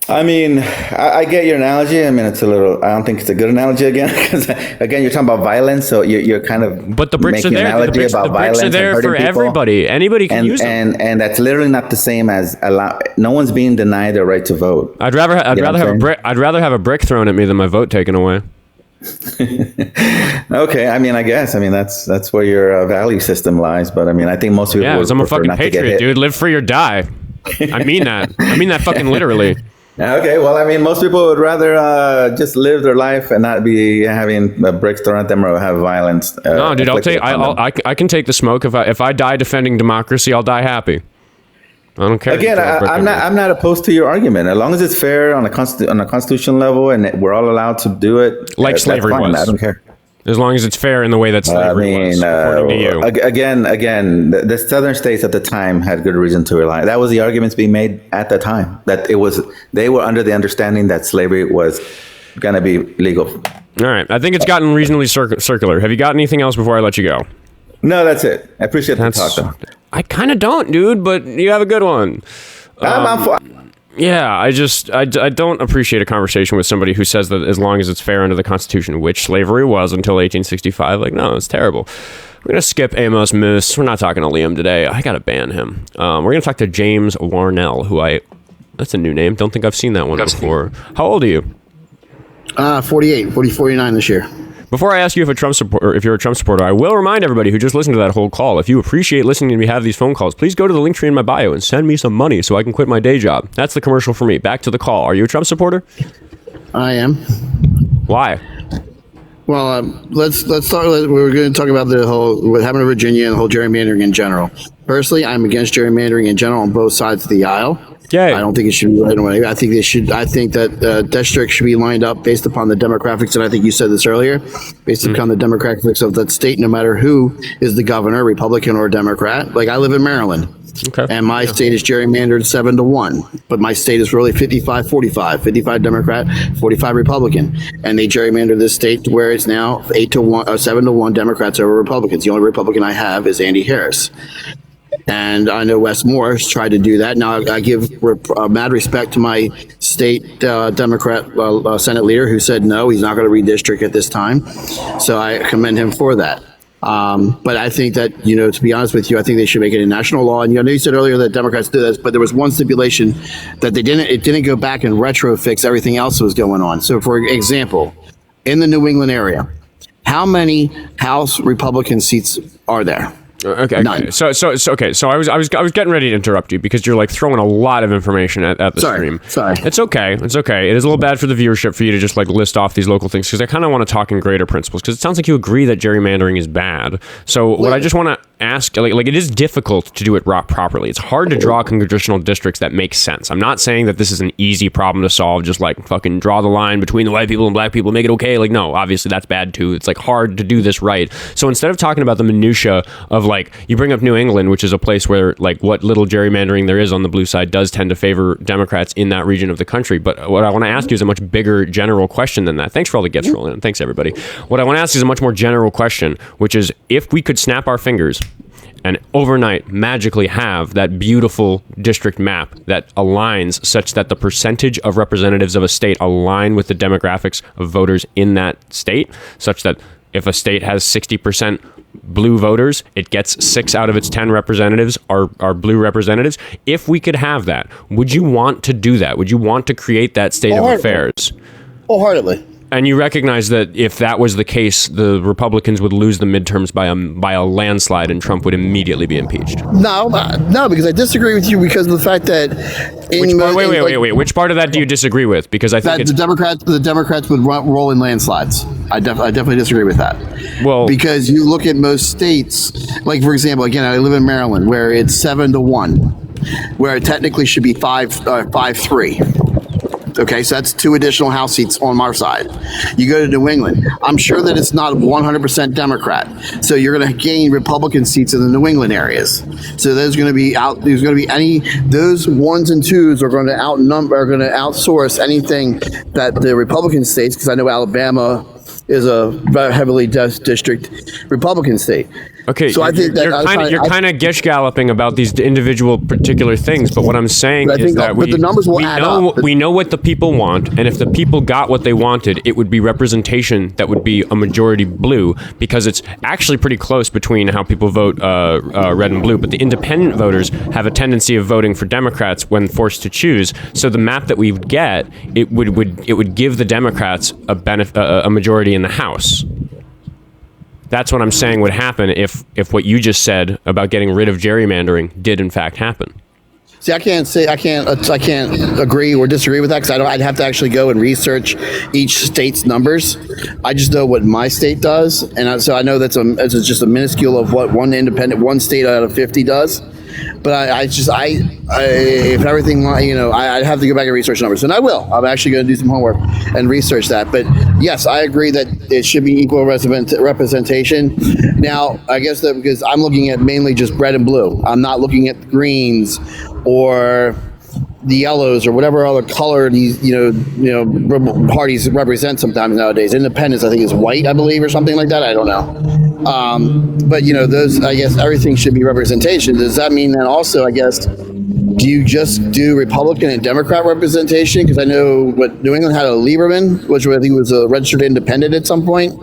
I mean, I get your analogy. I mean, I don't think it's a good analogy again, because again, you're talking about violence, so you're kind of but the bricks are there. The bricks are there for everybody. Anybody can use them, and that's literally not the same as no one's being denied their right to vote. I'd rather have a brick thrown at me than my vote taken away. Okay, I mean, that's where your value system lies. But I mean, I think most people. Yeah, because I'm a fucking patriot, dude. Live free or die. I mean that. I mean that fucking literally. Okay, well, I mean, most people would rather just live their life and not be having bricks thrown at them or have violence. No, dude, I can take the smoke. If I die defending democracy, I'll die happy. I don't care. Again, I'm not opposed to your argument. As long as it's fair on a constitutional level and we're all allowed to do it. Like slavery was. I don't care. As long as it's fair in the way that slavery was, according to you. Again, the southern states at the time had good reason to rely. That was the arguments being made at the time, that they were under the understanding that slavery was going to be legal. All right. I think it's gotten reasonably circular. Have you got anything else before I let you go? No, that's it. I appreciate the talk, though. I kind of don't, dude, but you have a good one. Yeah, I don't appreciate a conversation with somebody who says that as long as it's fair under the Constitution, which slavery was until 1865. Like, no, it's terrible. We're going to skip Amos Moose. We're not talking to Liam today. I got to ban him. We're going to talk to James Warnell, that's a new name. Don't think I've seen that one before. How old are you? 49 this year. Before I ask you if you're a Trump supporter, I will remind everybody who just listened to that whole call, if you appreciate listening to me have these phone calls, please go to the link tree in my bio and send me some money so I can quit my day job. That's the commercial for me. Back to the call. Are you a Trump supporter? I am. Why? Well, let's start. We're going to talk about what happened in Virginia and the whole gerrymandering in general. Personally, I'm against gerrymandering in general on both sides of the aisle. Yay. I don't think it should be right away. I think that districts should be lined up based upon the demographics, and I think you said this earlier, based upon the demographics of that state, no matter who is the governor, Republican or Democrat. Like, I live in Maryland. Okay. And my state is gerrymandered 7-1, but my state is really 55-45, 55 Democrat, 45 Republican, and they gerrymandered this state to where it's now 8-1, 7-1 Democrats over Republicans. The only Republican I have is Andy Harris. And I know Wes Morris tried to do that. Now, I give mad respect to my state Democrat Senate leader who said no, he's not going to redistrict at this time. So I commend him for that. But I think that, to be honest with you, I think they should make it a national law. And I know you said earlier that Democrats do this, but there was one stipulation that it didn't go back and retro fix everything else that was going on. So, for example, in the New England area, how many House Republican seats are there? Okay. None. So I was getting ready to interrupt you because you're like throwing a lot of information at the stream. Sorry. It's okay. It is a little bad for the viewership for you to just like list off these local things, because I kind of want to talk in greater principles, because it sounds like you agree that gerrymandering is bad. So what I just want to ask, like it is difficult to do it properly. It's hard to draw congressional districts that make sense. I'm not saying that this is an easy problem to solve, just like fucking draw the line between the white people and black people, make it okay. Like, no, obviously that's bad too. It's like hard to do this right. So instead of talking about the minutia of like, you bring up New England, which is a place where like what little gerrymandering there is on the blue side does tend to favor Democrats in that region of the country. But what I want to ask you is a much bigger general question than that. Thanks for all the gifts rolling in. Thanks everybody. What I want to ask is a much more general question, which is if we could snap our fingers and overnight magically have that beautiful district map that aligns such that the percentage of representatives of a state align with the demographics of voters in that state, such that if a state has 60% blue voters, it gets 6 out of its 10 representatives are blue representatives. If we could have that, would you want to do that? Would you want to create that state of affairs? Wholeheartedly. And you recognize that if that was the case, the Republicans would lose the midterms by a landslide, and Trump would immediately be impeached. No, because I disagree with you because of the fact that wait. Which part of that do you disagree with? Because I think the Democrats would roll in landslides. I definitely disagree with that. Well, because you look at most states, like for example, again, I live in Maryland, where it's 7-1, where it technically should be 5-3. Okay, so that's 2 additional House seats on our side. You go to New England, I'm sure that it's not 100% Democrat, so you're going to gain Republican seats in the New England areas. So those ones and twos are going to outsource anything that the Republican states, because I know Alabama is a very heavily district Republican state. Okay, So I think that you're kind of gish galloping about these individual particular things, but what I'm saying is that the numbers will add up. We know what the people want, and if the people got what they wanted, it would be representation that would be a majority blue, because it's actually pretty close between how people vote red and blue. But the independent voters have a tendency of voting for Democrats when forced to choose. So the map that we would get, it would give the Democrats a majority in the House. That's what I'm saying would happen if what you just said about getting rid of gerrymandering did in fact happen. See, I can't agree or disagree with that, because I'd have to actually go and research each state's numbers. I just know what my state does, and so I know that's just a minuscule of what one state out of 50 does. But if everything, I'd have to go back and research numbers, and I will. I'm actually going to do some homework and research that. But yes, I agree that it should be equal representation. Now, I guess that because I'm looking at mainly just red and blue, I'm not looking at the greens or the yellows or whatever other color these parties represent sometimes nowadays. Independence, I think, is white, I believe, or something like that. I don't know. But those, I guess everything should be representation. Does that mean that also, I guess, do you just do Republican and Democrat representation? Because I know New England had a Lieberman, which I think was a registered independent at some point.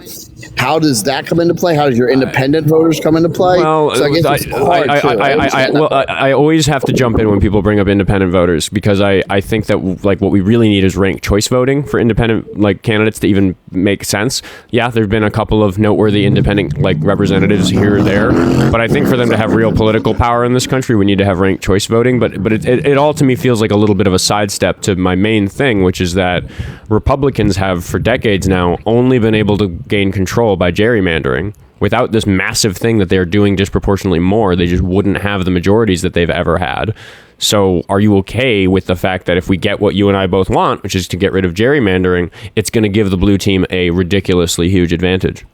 How does that come into play? How does your independent voters come into play? Well, so I guess it's hard I always have to jump in when people bring up independent voters, because I think that what we really need is ranked choice voting for independent candidates to even make sense. Yeah, there've been a couple of noteworthy independent representatives here or there, but I think for them to have real political power in this country, we need to have ranked choice voting. But it all to me feels like a little bit of a sidestep to my main thing, which is that Republicans have for decades now only been able to gain control by gerrymandering. Without this massive thing that they're doing disproportionately more, they just wouldn't have the majorities that they've ever had. So are you okay with the fact that if we get what you and I both want, which is to get rid of gerrymandering, it's going to give the blue team a ridiculously huge advantage?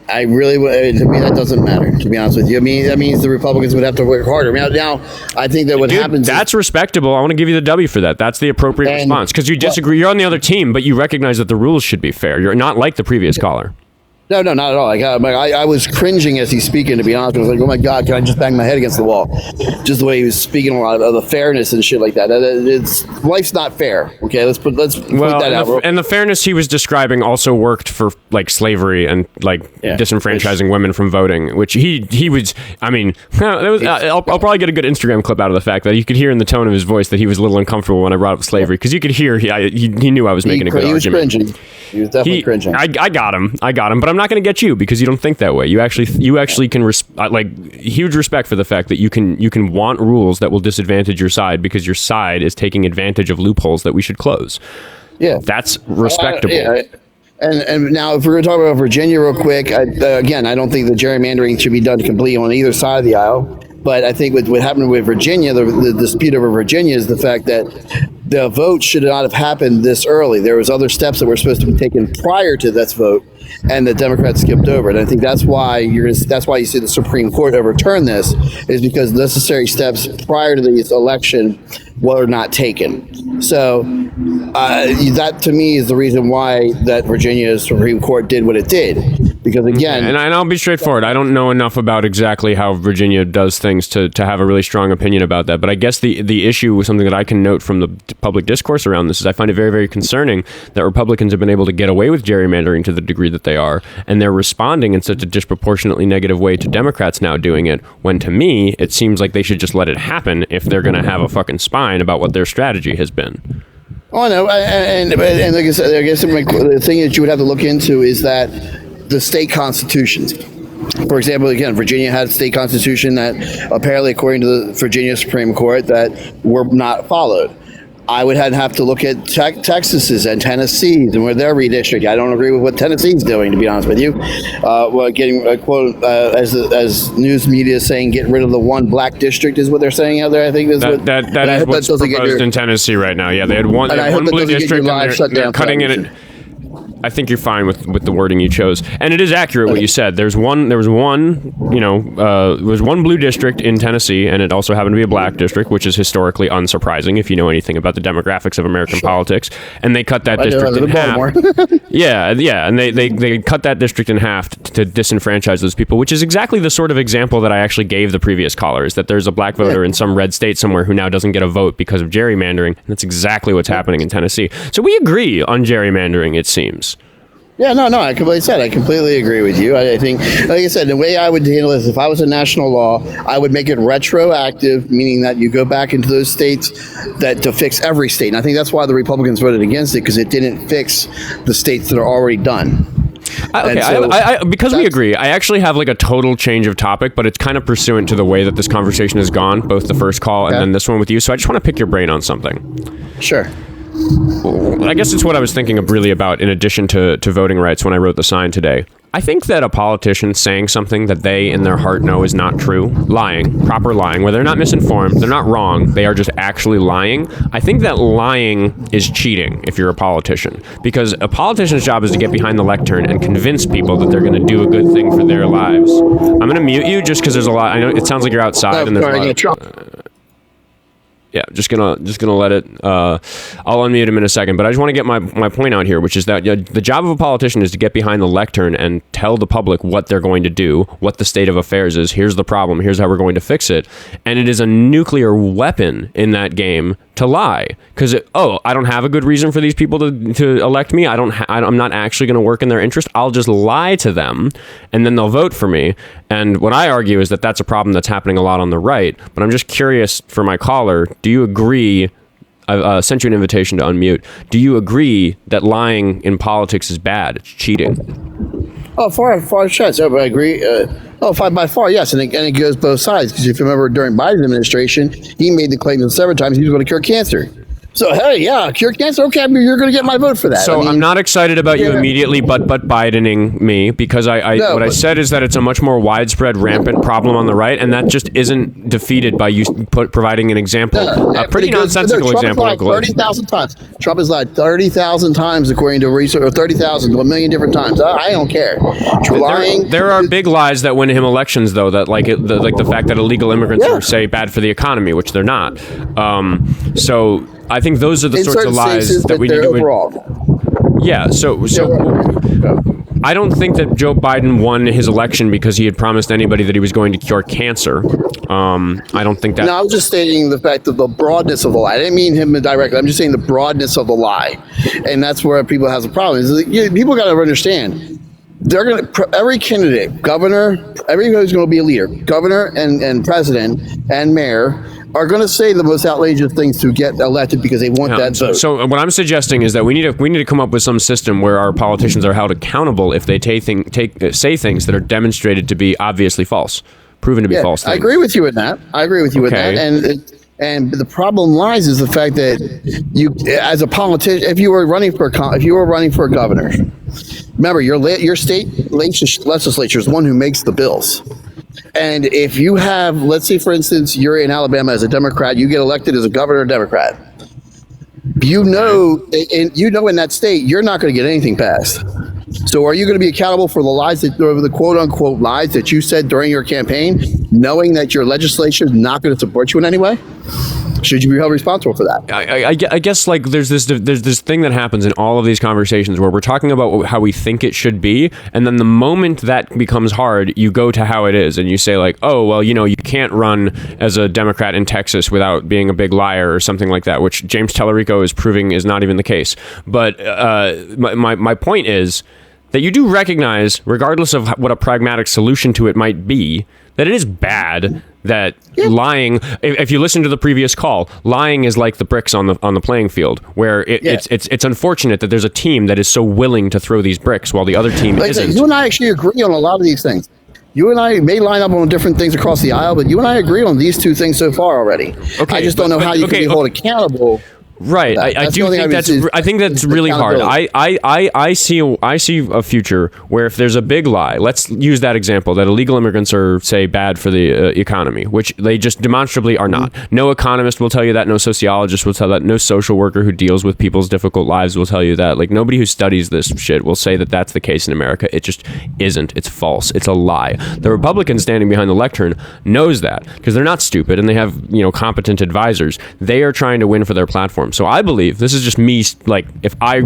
I really, to me, that doesn't matter, to be honest with you. I mean, that means the Republicans would have to work harder. Now I think that what happens that's respectable. I want to give you the W for that. That's the appropriate response, because you disagree. You're on the other team, but you recognize that the rules should be fair. You're not like the previous caller. No, not at all. I was cringing as he's speaking, to be honest. I was like, oh my God, can I just bang my head against the wall? Just the way he was speaking a lot of the fairness and shit like that. Life's not fair. Okay, let's point that out. And the fairness he was describing also worked for slavery and disenfranchising women from voting, which he was. I mean, I'll probably get a good Instagram clip out of the fact that you could hear in the tone of his voice that he was a little uncomfortable when I brought up slavery, because you could hear he knew I was making a good argument. He was definitely cringing. I got him, but I'm not going to get you, because you don't think that way. You actually can huge respect for the fact that you can want rules that will disadvantage your side because your side is taking advantage of loopholes that we should close. Yeah, that's respectable. And now, if we're going to talk about Virginia real quick, again, I don't think the gerrymandering should be done completely on either side of the aisle. But I think what happened with Virginia, the dispute over Virginia, is the fact that the vote should not have happened this early. There was other steps that were supposed to be taken prior to this vote, and the Democrats skipped over it. And I think that's why you see the Supreme Court overturn this, is because necessary steps prior to this election were not taken. So that to me is the reason why that Virginia's Supreme Court did what it did. Because again, and I'll be straightforward, I don't know enough about exactly how Virginia does things to have a really strong opinion about that. But I guess the issue with something that I can note from the public discourse around this is I find it very, very concerning that Republicans have been able to get away with gerrymandering to the degree that they are, and they're responding in such a disproportionately negative way to Democrats now doing it, when to me it seems like they should just let it happen if they're going to have a fucking spine about what their strategy has been. Oh no, and like I said, I guess the thing that you would have to look into is that the state constitutions. For example, again, Virginia had a state constitution that apparently, according to the Virginia Supreme Court, that were not followed. I would have to look at Texas's and Tennessee's and where they're redistricting. I don't agree with what Tennessee's doing, to be honest with you. Getting a quote as news media is saying, get rid of the one black district is what they're saying out there. I think that's that is what's proposed in Tennessee right now. Yeah, they had one blue district and they're cutting it. I think you're fine with the wording you chose, and it is accurate what you said. There was one blue district in Tennessee, and it also happened to be a black district, which is historically unsurprising if you know anything about the demographics of American politics. And they cut that district in half. yeah, and they cut that district in half to disenfranchise those people, which is exactly the sort of example that I actually gave the previous callers, that there's a black voter in some red state somewhere who now doesn't get a vote because of gerrymandering. And that's exactly what's happening in Tennessee. So we agree on gerrymandering, it seems. Yeah, no, I completely agree with you. I think, like I said, the way I would handle this, if I was a national law, I would make it retroactive, meaning that you go back into those states to fix every state. And I think that's why the Republicans voted against it, because it didn't fix the states that are already done. Because we agree, I actually have like a total change of topic, but it's kind of pursuant to the way that this conversation has gone, both the first call and then this one with you. So I just want to pick your brain on something. Sure. I guess it's what I was thinking really about in addition to voting rights when I wrote the sign today. I think that a politician saying something that they in their heart know is not true, proper lying, where they're not misinformed, they're not wrong, they are just actually lying. I think that lying is cheating if you're a politician, because a politician's job is to get behind the lectern and convince people that they're going to do a good thing for their lives. I'm going to mute you just because there's a lot. I know it sounds like you're outside and there's a lot. Yeah, just gonna let it. I'll unmute him in a second, but I just want to get my point out here, which is that the job of a politician is to get behind the lectern and tell the public what they're going to do, what the state of affairs is. Here's the problem. Here's how we're going to fix it. And it is a nuclear weapon in that game to lie, because I don't have a good reason for these people to elect me. I'm not actually going to work in their interest. I'll just lie to them, and then they'll vote for me. And what I argue is that that's a problem that's happening a lot on the right. But I'm just curious for my caller. Do you agree? I've sent you an invitation to unmute. Do you agree that lying in politics is bad? It's cheating. Oh, far shots. I agree. By far, yes. And it goes both sides. Because if you remember during Biden's administration, he made the claim several times he was going to cure cancer. So, hey, yeah, cure cancer. Okay, you're going to get my vote for that. So I'm not excited about you immediately but Bidening me, because I said is that it's a much more widespread, rampant problem on the right, and that just isn't defeated by you providing an example, a pretty nonsensical example. Trump has lied 30,000 times. Trump has lied 30,000 times, according to research, or 30,000 to a million different times. I don't care. There are big lies that win him elections, though, that like the fact that illegal immigrants are, say, bad for the economy, which they're not. So I think those are the sorts of lies that we need to. Yeah. So I don't think that Joe Biden won his election because he had promised anybody that he was going to cure cancer. I don't think that. No, I was just stating the fact of the broadness of the lie. I didn't mean him directly. I'm just saying the broadness of the lie, and that's where people have a problem. People got to understand. They're going to every candidate, governor, everybody's going to be a leader. Governor and president and mayor are going to say the most outrageous things to get elected because they want that vote. So what I'm suggesting is that we need to come up with some system where our politicians are held accountable if they say things that are demonstrated to be obviously false, proven to be false things. I agree with you with that. with that. And the problem lies is the fact that you, as a politician, if you were running for governor, remember your state legislature is the one who makes the bills. And if you have, let's say, for instance, you're in Alabama as a Democrat, you get elected as a governor Democrat. You know in that state, you're not going to get anything passed. So are you going to be accountable for the quote unquote lies that you said during your campaign, knowing that your legislature is not going to support you in any way? Should you be held responsible for that? I guess like there's this thing that happens in all of these conversations where we're talking about how we think it should be, and then the moment that becomes hard, you go to how it is, and you say like, oh well, you can't run as a Democrat in Texas without being a big liar or something like that, which James Tellerico is proving is not even the case. But my point is that you do recognize, regardless of what a pragmatic solution to it might be, that it is bad that lying, if you listen to the previous call, lying is like the bricks on the playing field, where it's unfortunate that there's a team that is so willing to throw these bricks while the other team isn't. You and I actually agree on a lot of these things. You and I may line up on different things across the aisle, but you and I agree on these two things so far already. Okay, I just don't know how you can be held accountable. Right. I do think I think that's really hard. I see a future where if there's a big lie, let's use that example that illegal immigrants are, say, bad for the economy, which they just demonstrably are not. No economist will tell you that. No sociologist will tell that. No social worker who deals with people's difficult lives will tell you that. Like, nobody who studies this shit will say that that's the case in America. It just isn't. It's false. It's a lie. The Republican standing behind the lectern knows that because they're not stupid and they have, competent advisors. They are trying to win for their platform. So I believe, this is just me, like, if I,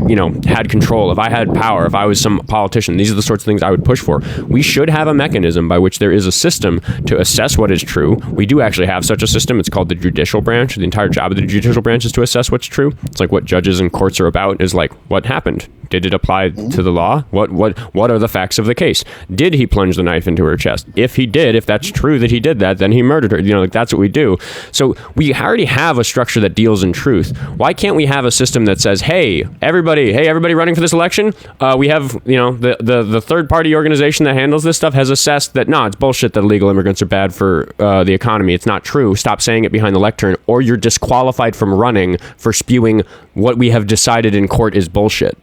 had control, if I had power, if I was some politician, these are the sorts of things I would push for. We should have a mechanism by which there is a system to assess what is true. We do actually have such a system. It's called the judicial branch. The entire job of the judicial branch is to assess what's true. It's like what judges and courts are about is like, what happened? Did it apply to the law? What are the facts of the case? Did he plunge the knife into her chest? If he did, if that's true that he did that, then he murdered her. That's what we do. So we already have a structure that deals in truth. Why can't we have a system that says, hey, everybody running for this election, we have, the third party organization that handles this stuff has assessed that, no, it's bullshit that illegal immigrants are bad for the economy. It's not true. Stop saying it behind the lectern, or you're disqualified from running for spewing what we have decided in court is bullshit.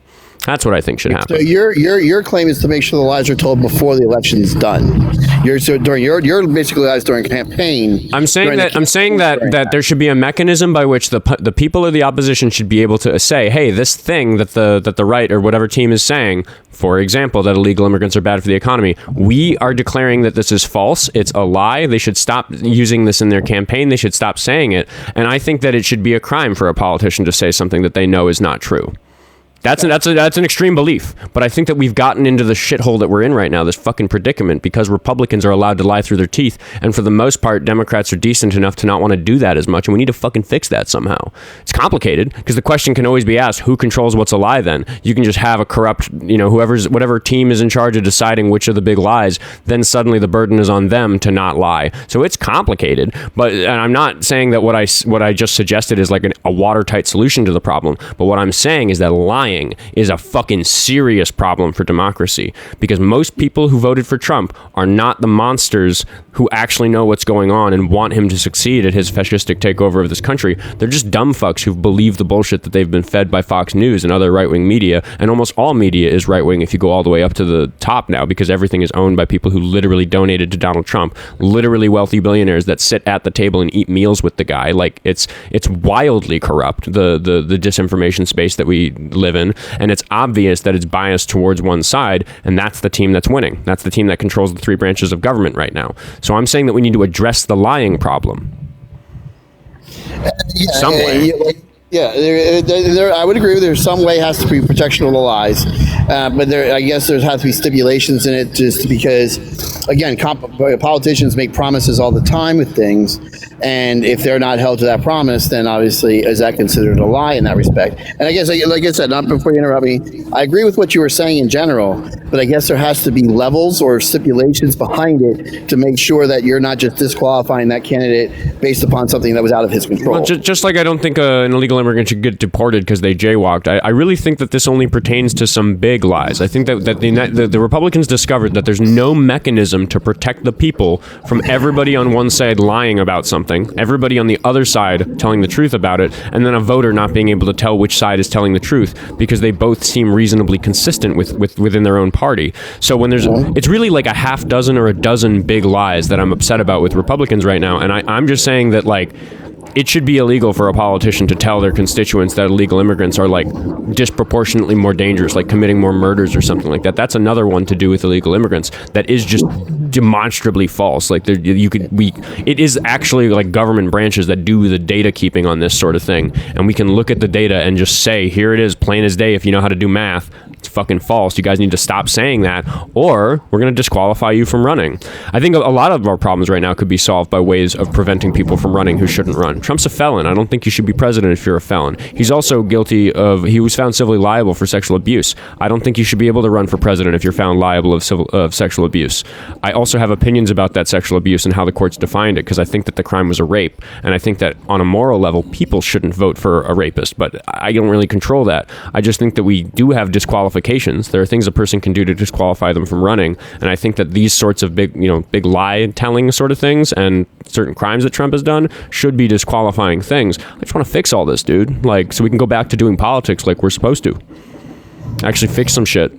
That's what I think should happen. So your claim is to make sure the lies are told before the election is done. You're basically lies during campaign. I'm saying that there should be a mechanism by which the people of the opposition should be able to say, hey, this thing that the right or whatever team is saying, for example, that illegal immigrants are bad for the economy, we are declaring that this is false. It's a lie. They should stop using this in their campaign. They should stop saying it. And I think that it should be a crime for a politician to say something that they know is not true. That's an extreme belief, but I think that we've gotten into the shithole that we're in right now, this fucking predicament, because Republicans are allowed to lie through their teeth, and for the most part, Democrats are decent enough to not want to do that as much, and we need to fucking fix that somehow. It's complicated, because the question can always be asked, who controls what's a lie then? You can just have a corrupt, whatever team is in charge of deciding which are the big lies, then suddenly the burden is on them to not lie. So it's complicated, and I'm not saying that what I just suggested is like a watertight solution to the problem, but what I'm saying is that lying is a fucking serious problem for democracy, because most people who voted for Trump are not the monsters who actually know what's going on and want him to succeed at his fascistic takeover of this country. They're just dumb fucks who believe the bullshit that they've been fed by Fox News and other right-wing media, and almost all media is right-wing if you go all the way up to the top now, because everything is owned by people who literally donated to Donald Trump, literally wealthy billionaires that sit at the table and eat meals with the guy. Like, it's wildly corrupt, the disinformation space that we live in. And it's obvious that it's biased towards one side, and that's the team that's winning. That's the team that controls the three branches of government right now. So I'm saying that we need to address the lying problem. Some way. I would agree with there's some way has to be protection of the lies, but I guess there has to be stipulations in it, just because, again, politicians make promises all the time with things, and if they're not held to that promise, then obviously is that considered a lie in that respect? And I guess, like I said, not before you interrupt me, I agree with what you were saying in general, but I guess there has to be levels or stipulations behind it to make sure that you're not just disqualifying that candidate based upon something that was out of his control. Well, just like I don't think an illegal immigrant should get deported because they jaywalked. I really think that this only pertains to some big lies. I think that the Republicans discovered that there's no mechanism to protect the people from everybody on one side lying about something, everybody on the other side telling the truth about it, and then a voter not being able to tell which side is telling the truth because they both seem reasonably consistent within their own party. So when it's really like a half dozen or a dozen big lies that I'm upset about with Republicans right now, and I'm just saying that, like, it should be illegal for a politician to tell their constituents that illegal immigrants are like disproportionately more dangerous, like committing more murders or something like that. That's another one to do with illegal immigrants that is just demonstrably false. Like it is actually like government branches that do the data keeping on this sort of thing, and we can look at the data and just say, here it is, plain as day. If you know how to do math, it's fucking false. You guys need to stop saying that, or we're going to disqualify you from running. I think a lot of our problems right now could be solved by ways of preventing people from running who shouldn't run. Trump's a felon. I don't think you should be president if you're a felon. He's also he was found civilly liable for sexual abuse. I don't think you should be able to run for president if you're found liable of sexual abuse. I also have opinions about that sexual abuse and how the courts defined it, because I think that the crime was a rape, and I think that on a moral level, people shouldn't vote for a rapist, but I don't really control that. I just think that we do have disqualified disqualifications. There are things a person can do to disqualify them from running. And I think that these sorts of big lie telling sort of things and certain crimes that Trump has done should be disqualifying things. I just want to fix all this, dude. Like, so we can go back to doing politics like we're supposed to. Actually fix some shit.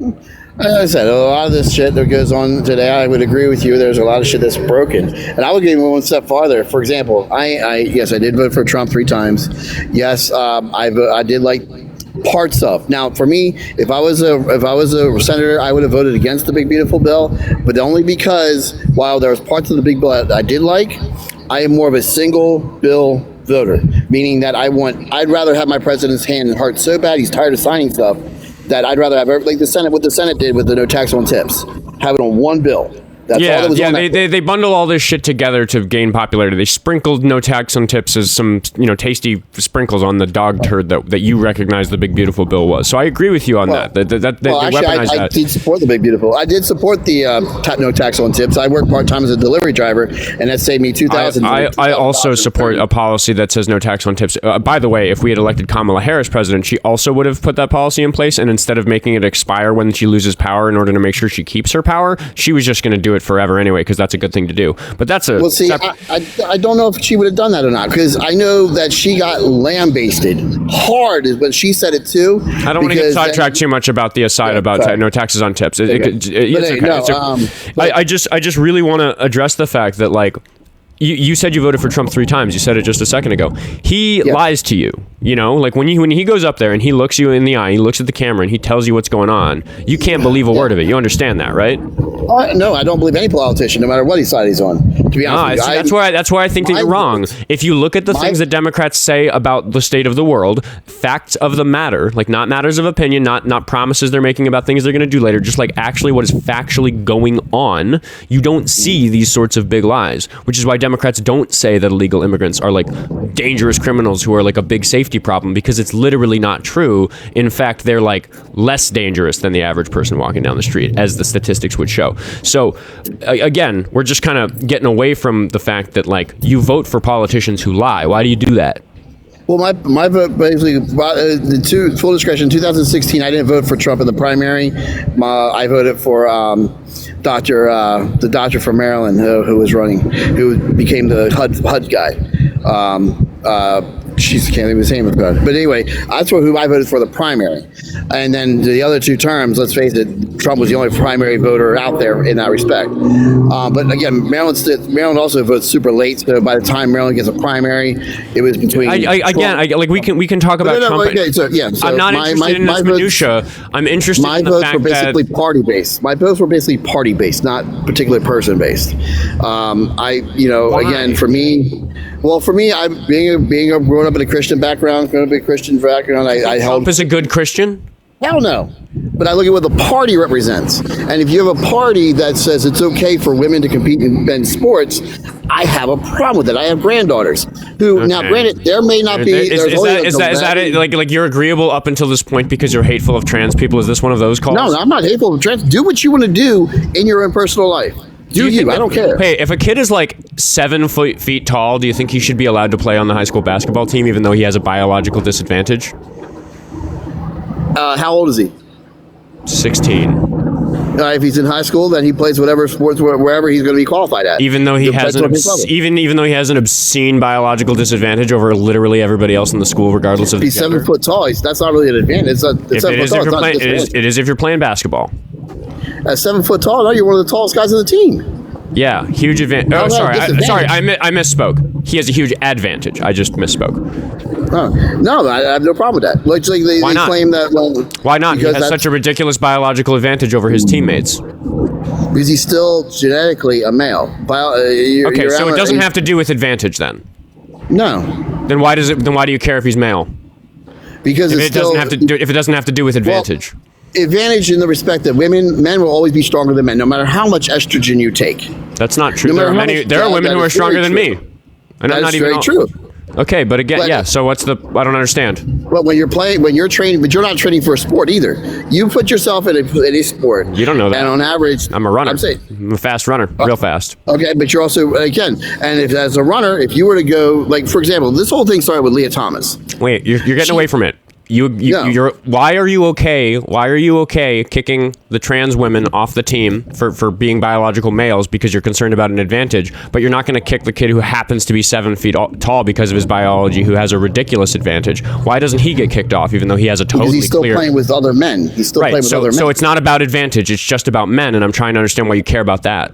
Like I said, a lot of this shit that goes on today, I would agree with you. There's a lot of shit that's broken. And I would go even one step farther. For example, yes, I did vote for Trump 3 times. Yes, I did like parts of. Now, for me, if I was a senator, I would have voted against the big beautiful bill, but only because while there was parts of the big bill that I did like, I am more of a single bill voter, meaning that I'd rather have my president's hand and heart so bad he's tired of signing stuff that I'd rather have like the Senate did with the no tax on tips, have it on one bill. That's all that was on that. They bundle all this shit together to gain popularity. They sprinkled no tax on tips as some tasty sprinkles on the dog turd that you recognize the big beautiful bill was. So I agree with you on that. I did support the big beautiful. I did support the no tax on tips. I worked part time as a delivery driver, and that saved me $2,000. I also support a policy that says no tax on tips. By the way, if we had elected Kamala Harris president, she also would have put that policy in place, and instead of making it expire when she loses power in order to make sure she keeps her power, she was just going to do it forever anyway, because that's a good thing to do. But that's a I don't know if she would have done that or not, because I know that she got lambasted hard is what she said it too. I don't want to get sidetracked too much about the aside about no taxes on tips. I just really want to address the fact that, like, you said you voted for Trump 3 times. You said it just a second ago. He lies to you. Like when he goes up there and he looks you in the eye, he looks at the camera and he tells you what's going on. You can't believe a word of it. You understand that, right? No, I don't believe any politician, no matter what side he's on. To be honest with you, that's why I think that you're wrong. If you look at the things that Democrats say about the state of the world, facts of the matter, like not matters of opinion, not promises they're making about things they're going to do later, just like actually what is factually going on, you don't see these sorts of big lies, which is why Democrats don't say that illegal immigrants are like dangerous criminals who are like a big safety problem, because it's literally not true. In fact, they're like less dangerous than the average person walking down the street, as the statistics would show. So again, we're just kind of getting away from the fact that, like, you vote for politicians who lie. Why do you do that? Well, my vote basically, full discretion, 2016, I didn't vote for Trump in the primary. I voted for the doctor from Maryland who was running, who became the HUD guy. Can't think of his name about it. But anyway, that's who I voted for the primary. And then the other 2 terms, let's face it, Trump was the only primary voter out there in that respect. But again, Maryland also votes super late. So by the time Maryland gets a primary, it was between. We can talk about Trump. Okay, so I'm not interested in this minutia. I'm interested in the fact that my votes were basically party based. My votes were basically party based, not particular person based. Again, for me. Well, for me, I'm growing up in a Christian background, I held. Trump is a good Christian? Hell no. But I look at what the party represents. And if you have a party that says it's okay for women to compete in sports, I have a problem with it. I have granddaughters who, now granted, there may not be. Is that it? Like you're agreeable up until this point because you're hateful of trans people? Is this one of those calls? No, I'm not hateful of trans. Do what you want to do in your own personal life. I don't care. Hey, if a kid is like 7 feet tall, do you think he should be allowed to play on the high school basketball team even though he has a biological disadvantage? How old is he? 16. If he's in high school, then he plays whatever sports wherever he's going to be qualified at. Even though he has even though he has an obscene biological disadvantage over literally everybody else in the school, regardless of he's gender. 7 foot tall. That's not really an advantage. It is if you're playing basketball. At 7 foot tall, no, you're one of the tallest guys on the team. Yeah, huge advantage. Oh, sorry, I misspoke. He has a huge advantage. I just misspoke. No, I have no problem with that. They claim that. Why not? He has such a ridiculous biological advantage over his teammates. Because he's still genetically a male. So it doesn't have to do with advantage then. No. Then why do you care if he's male? Because if it doesn't have to do with advantage. Well, advantage in the respect that men will always be stronger than men, no matter how much estrogen you take. That's not true. There are women who are stronger than me. And I'm not even very true. Okay, but again, so what's the? I don't understand. Well, when you're training, but you're not training for a sport either. You put yourself in a sport. You don't know that. And on average, I'm a runner. I'm a fast runner, real fast. Okay, but you're also and as a runner, if you were to go, like for example, this whole thing started with Leah Thomas. Wait, you're getting away from it. Why are you okay? Why are you okay kicking the trans women off the team for being biological males because you're concerned about an advantage, but you're not going to kick the kid who happens to be 7 feet tall because of his biology, who has a ridiculous advantage? Why doesn't he get kicked off even though he has a totally because he's still clear... playing with other men. He's still playing with other men. So it's not about advantage. It's just about men, and I'm trying to understand why you care about that.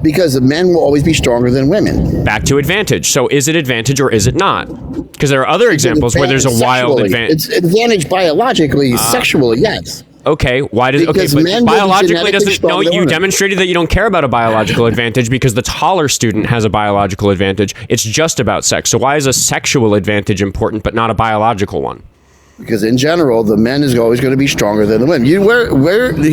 Because the men will always be stronger than women. Back to advantage. So is it advantage or is it not? Because there are other examples where there's a wild advantage. It's advantage biologically, sexually, yes. Okay, why does... Because Okay, men but will be biologically doesn't... genetically No, stronger you than demonstrated that you don't care about a biological advantage because the taller student has a biological advantage. It's just about sex. So why is a sexual advantage important but not a biological one? Because in general, the men is always going to be stronger than the women. You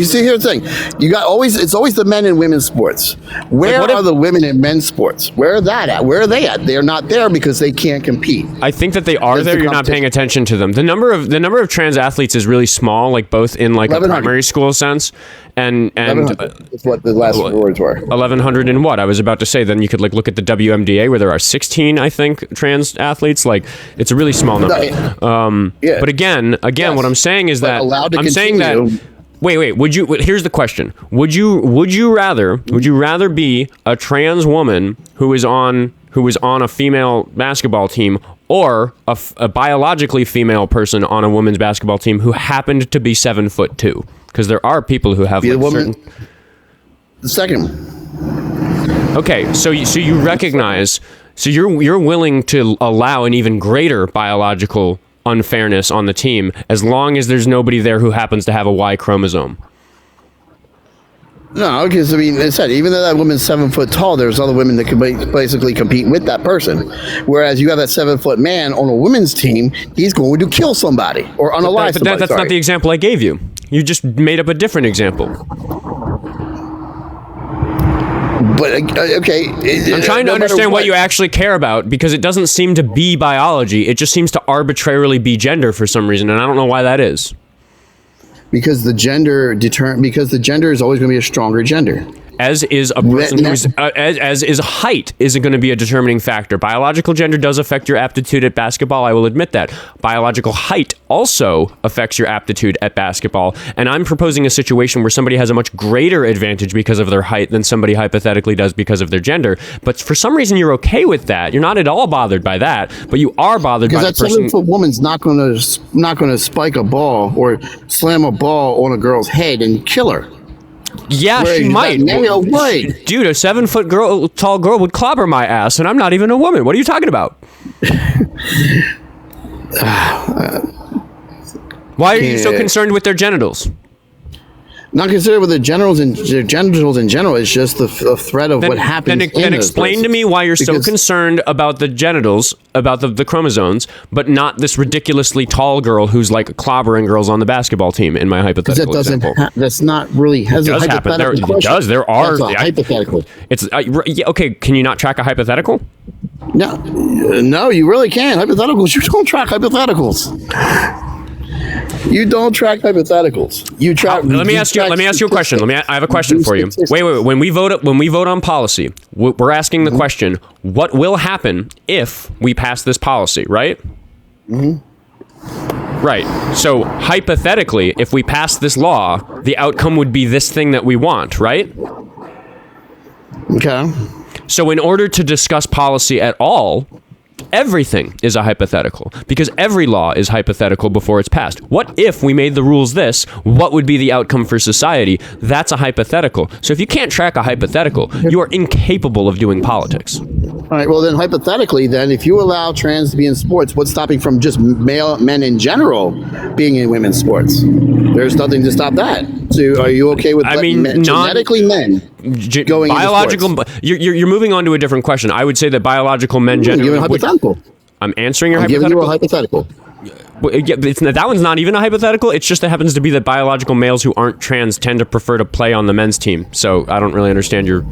see, here's the thing: it's always the men in women's sports. Where are the women in men's sports? Where are that at? Where are they at? They're not there because they can't compete. I think that they are there. You're not paying attention to them. The number of trans athletes is really small, like both in like a primary school sense and that's what the last words were. 1,100 in what? I was about to say. Then you could like look at the WMDA where there are 16, I think, trans athletes. Like it's a really small number. Yeah. But again, yes, what I'm saying is that I'm saying that. Wait. Here's the question: Would you rather be a trans woman who is on a female basketball team, or a biologically female person on a women's basketball team who happened to be 7'2"? Because there are people who have like certain. The second one. Okay, so you recognize, so you're willing to allow an even greater biological unfairness on the team as long as there's nobody there who happens to have a Y chromosome. No, because I mean, I said even though that woman's 7 foot tall, there's other women that can basically compete with that person. Whereas you have that 7 foot man on a women's team, he's going to kill somebody or unalive somebody. That's not the example I gave you. You just made up a different example. But okay, I'm trying to understand what you actually care about, because it doesn't seem to be biology. It just seems to arbitrarily be gender for some reason, and I don't know why that is. Because the gender is always going to be a stronger gender. As is a person who's as is height isn't going to be a determining factor. Biological gender does affect your aptitude at basketball. I will admit that. Biological height also affects your aptitude at basketball. And I'm proposing a situation where somebody has a much greater advantage because of their height than somebody hypothetically does because of their gender. But for some reason, you're okay with that. You're not at all bothered by that, but you are bothered by the person. Because that 7 foot woman's not going to spike a ball or slam a ball on a girl's head and kill her. Yeah, she might. Dude, a 7 foot tall girl would clobber my ass, and I'm not even a woman. What are you talking about? Why are you so concerned with their genitals? Not concerned with their genitals in general. It's just the threat of what happens. Then explain to me why you're so concerned about the genitals, about the chromosomes, but not this ridiculously tall girl who's like clobbering girls on the basketball team. In my hypothetical example, that's not really. It does happen. It does. There are hypothetical. It's okay. Can you not track a hypothetical? No, you really can't. Hypotheticals. You don't track hypotheticals. You don't track hypotheticals. You track. Let me ask you a question. I have a question for you. Wait. When we vote on policy, we're asking the question: what will happen if we pass this policy? Right. Right. So hypothetically, if we pass this law, the outcome would be this thing that we want. Right. Okay. So in order to discuss policy at all, everything is a hypothetical, because every law is hypothetical before it's passed. What if we made the rules this? What would be the outcome for society? That's a hypothetical. So if you can't track a hypothetical, you are incapable of doing politics. All right, well then hypothetically, if you allow trans to be in sports, what's stopping from just men in general being in women's sports? There's nothing to stop that. So are you okay with genetically men going biological? Into sports? You're moving on to a different question. I would say that biological men generally. I'm answering your hypothetical. Giving you a hypothetical. That one's not even a hypothetical. It's just that happens to be that biological males who aren't trans tend to prefer to play on the men's team. So I don't really understand your.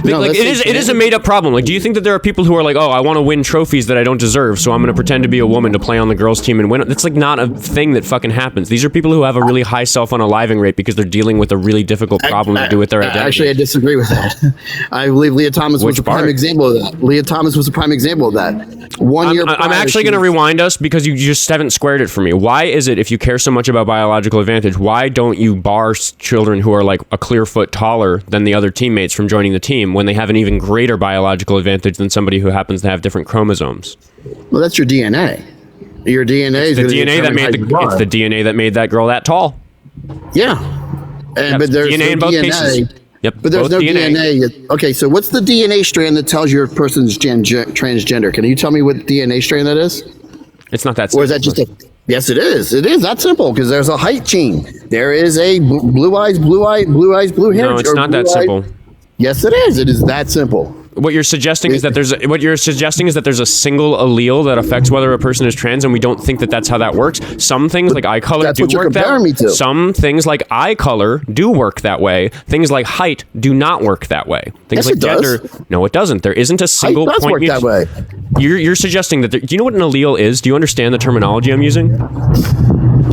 It is a made up problem. Like, do you think that there are people who are like, oh, I want to win trophies that I don't deserve, so I'm going to pretend to be a woman to play on the girls' team and win? It's like not a thing that fucking happens. These are people who have a really high self-unaliving rate because they're dealing with a really difficult problem to do with their identity. Actually, I disagree with that. I believe Leah Thomas was a prime example of that. Leah Thomas was a prime example of that. 1 year I'm actually going to rewind us because you just haven't squared it for me. Why is it, if you care so much about biological advantage, why don't you bar children who are like a clear foot taller than the other teammates from joining the team when they have an even greater biological advantage than somebody who happens to have different chromosomes? Well, that's your DNA. Your DNA is the DNA that made it's the DNA that made that girl that tall. Yeah, but there's DNA in both cases. Yep, but there's no DNA. Okay, so what's the DNA strand that tells your person's transgender? Can you tell me what DNA strand that is? It's not that simple. Or is that just a... Yes, it is. It is that simple because there's a height gene. There is a blue eyes, blue hair. No, it's not that simple. Yes, it is. It is that simple. What you're suggesting is that there's a single allele that affects whether a person is trans, and we don't think that that's how that works. Some things like eye color do work that way. Some things like eye color do work that way. Things like height do not work that way. Things like gender, no, it doesn't. There isn't a single point. Height does work that way. You're suggesting that. Do you know what an allele is? Do you understand the terminology I'm using?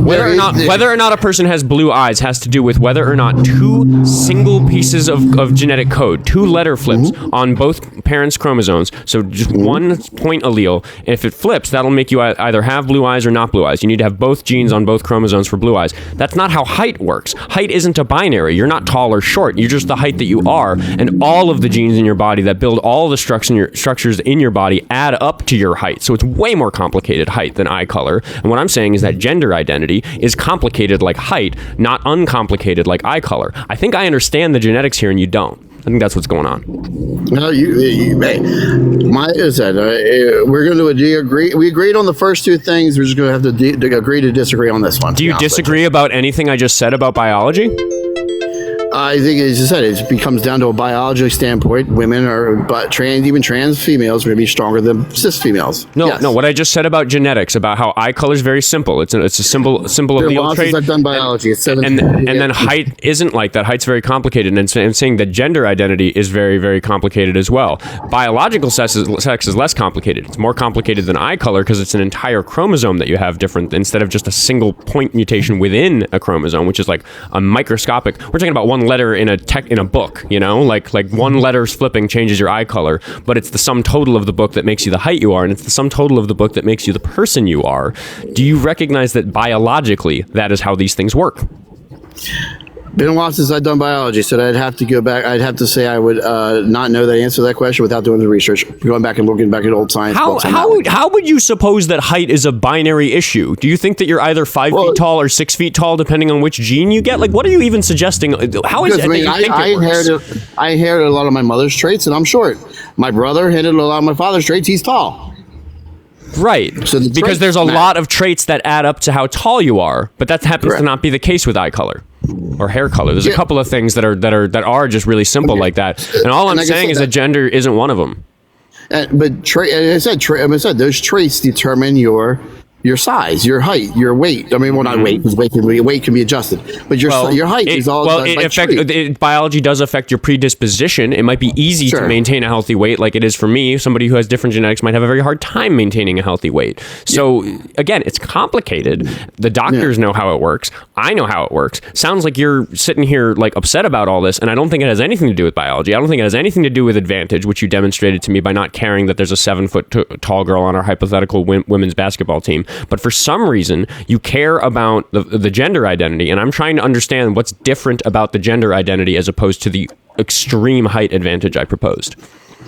Whether or not a person has blue eyes has to do with whether or not two single pieces of genetic code, two letter flips on both parents' chromosomes, so just 1 point allele. If it flips, that'll make you either have blue eyes or not blue eyes. You need to have both genes on both chromosomes for blue eyes. That's not how height works. Height isn't a binary. You're not tall or short. You're just the height that you are, and all of the genes in your body that build all the structures in your body add up to your height. So it's way more complicated height than eye color. And what I'm saying is that gender identity is complicated like height, not uncomplicated like eye color. I think I understand the genetics here, and you don't. I think that's what's going on. No, we're going to agree. We agreed on the first two things. We're just going to have to agree to disagree on this one. Do you disagree about anything I just said about biology? I think, as you said, it becomes down to a biological standpoint. Women even trans females are going to be stronger than cis females. No. What I just said about genetics, about how eye color is very simple. It's a simple allele trait. I've done biology. And then height isn't like that. Height's very complicated, and saying that gender identity is very, very complicated as well. Biological sex is less complicated. It's more complicated than eye color because it's an entire chromosome that you have different instead of just a single point mutation within a chromosome, which is like a microscopic. We're talking about one letter in a book, like one letter's flipping changes your eye color, but it's the sum total of the book that makes you the height you are, and it's the sum total of the book that makes you the person you are. Do you recognize that biologically that is how these things work? Been a while since I've done biology, so I'd have to go back. I'd have to say I would not know the answer to that question without doing the research, going back and looking back at old science books. How would you suppose that height is a binary issue? Do you think that you're either 5 feet tall or 6 feet tall, depending on which gene you get? Like, what are you even suggesting? How is it that you think it works? I inherited a lot of my mother's traits, and I'm short. My brother inherited a lot of my father's traits. He's tall. Right, so because there's a lot of traits that add up to how tall you are, but that happens to not be the case with eye color or hair color. There's a couple of things that are just really simple like that, and all I'm saying is that gender isn't one of them. But as I said, those traits determine your size, your height, your weight. I mean, well, not weight, because weight can be adjusted. But your height is all. Biology does affect your predisposition. It might be easy to maintain a healthy weight, like it is for me. Somebody who has different genetics might have a very hard time maintaining a healthy weight. So again, it's complicated. The doctors know how it works. I know how it works. Sounds like you're sitting here like upset about all this, and I don't think it has anything to do with biology. I don't think it has anything to do with advantage, which you demonstrated to me by not caring that there's a 7 foot tall girl on our hypothetical women's basketball team. But for some reason, you care about the gender identity, and I'm trying to understand what's different about the gender identity as opposed to the extreme height advantage I proposed.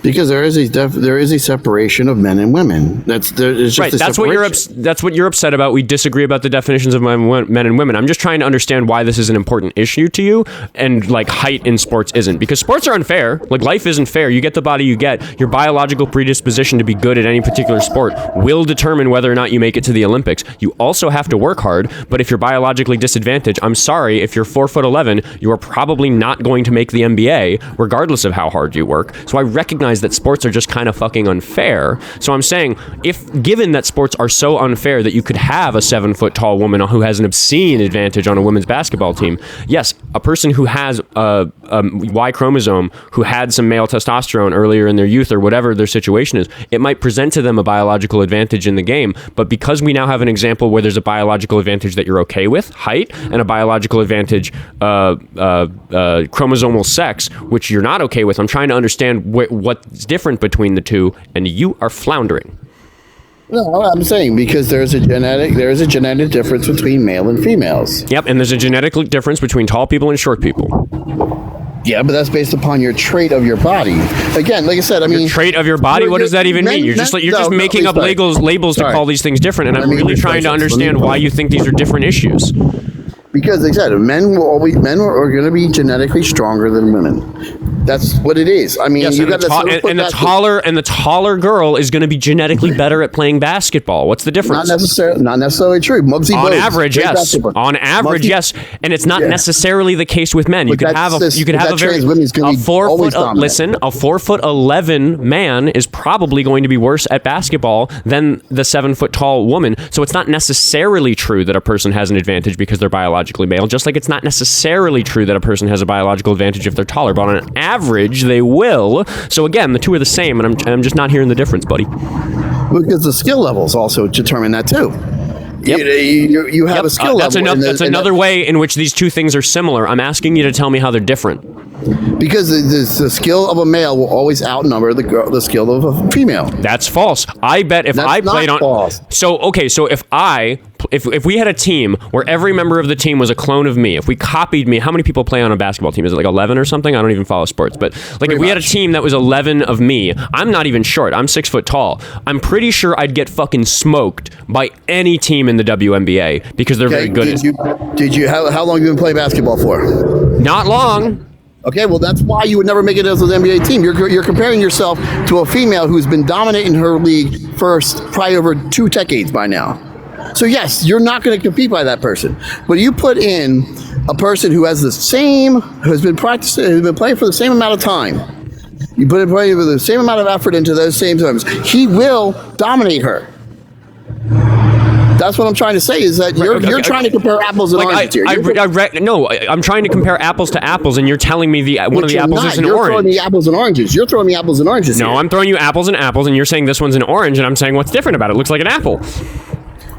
Because there is a separation of men and women. That's right. That's what you're upset about. We disagree about the definitions of men and women. I'm just trying to understand why this is an important issue to you, and like height in sports isn't, because sports are unfair. Like life isn't fair. You get the body you get. Your biological predisposition to be good at any particular sport will determine whether or not you make it to the Olympics. You also have to work hard. But if you're biologically disadvantaged, I'm sorry, if you're 4'11", you are probably not going to make the NBA, regardless of how hard you work. So I recognize that sports are just kind of fucking unfair. So I'm saying, given that sports are so unfair that you could have a 7 foot tall woman who has an obscene advantage on a women's basketball team, yes, a person who has a Y chromosome, who had some male testosterone earlier in their youth or whatever their situation is, it might present to them a biological advantage in the game. But because we now have an example where there's a biological advantage that you're okay with, height, and a biological advantage, chromosomal sex, which you're not okay with, I'm trying to understand what's different between the two, and you are floundering. No, I'm saying because there is a genetic difference between male and females. Yep, and there's a genetic difference between tall people and short people. Yeah, but that's based upon your trait of your body. Again, like I said, I mean, your trait of your body. What does that even mean? You're just making up labels to call these things different, and I'm really trying to understand why you think these are different issues. Because, like I said, men are going to be genetically stronger than women. That's what it is. I mean, yes, you got the taller girl is going to be genetically better at playing basketball. What's the difference? Not necessarily true. On average, yes. On average, yes. And it's not necessarily the case with men. You could have a 4'11" man is probably going to be worse at basketball than the 7-foot tall woman. So it's not necessarily true that a person has an advantage because they're biologically male, just like it's not necessarily true that a person has a biological advantage if they're taller, but on an average they will. So again, the two are the same, and I'm just not hearing the difference, buddy. Because the skill levels also determine that too. Yep. You have a skill level. That's another way in which these two things are similar. I'm asking you to tell me how they're different. Because the skill of a male will always outnumber the skill of a female. That's false. I bet if I played on... False. So if we had a team where every member of the team was a clone of me, if we copied me, how many people play on a basketball team? Is it like 11 or something? I don't even follow sports. But like if we had a team that was 11 of me, I'm not even short. I'm 6 foot tall. I'm pretty sure I'd get fucking smoked by any team in the WNBA because they're very good. How long have you been playing basketball for? Not long. Okay, well, that's why you would never make it as an NBA team. You're comparing yourself to a female who's been dominating her league for probably over 2 decades by now. So yes, you're not going to compete by that person. But you put in a person who has who's been practicing, who's been playing for the same amount of time. You put in with the same amount of effort into those same times. He will dominate her. That's what I'm trying to say, is that you're trying to compare apples and oranges here. I'm trying to compare apples to apples, and you're telling me one of the apples is an orange. You're throwing me apples and oranges. You're throwing me apples and oranges here. No, I'm throwing you apples and apples, and you're saying this one's an orange, and I'm saying what's different about it? It looks like an apple.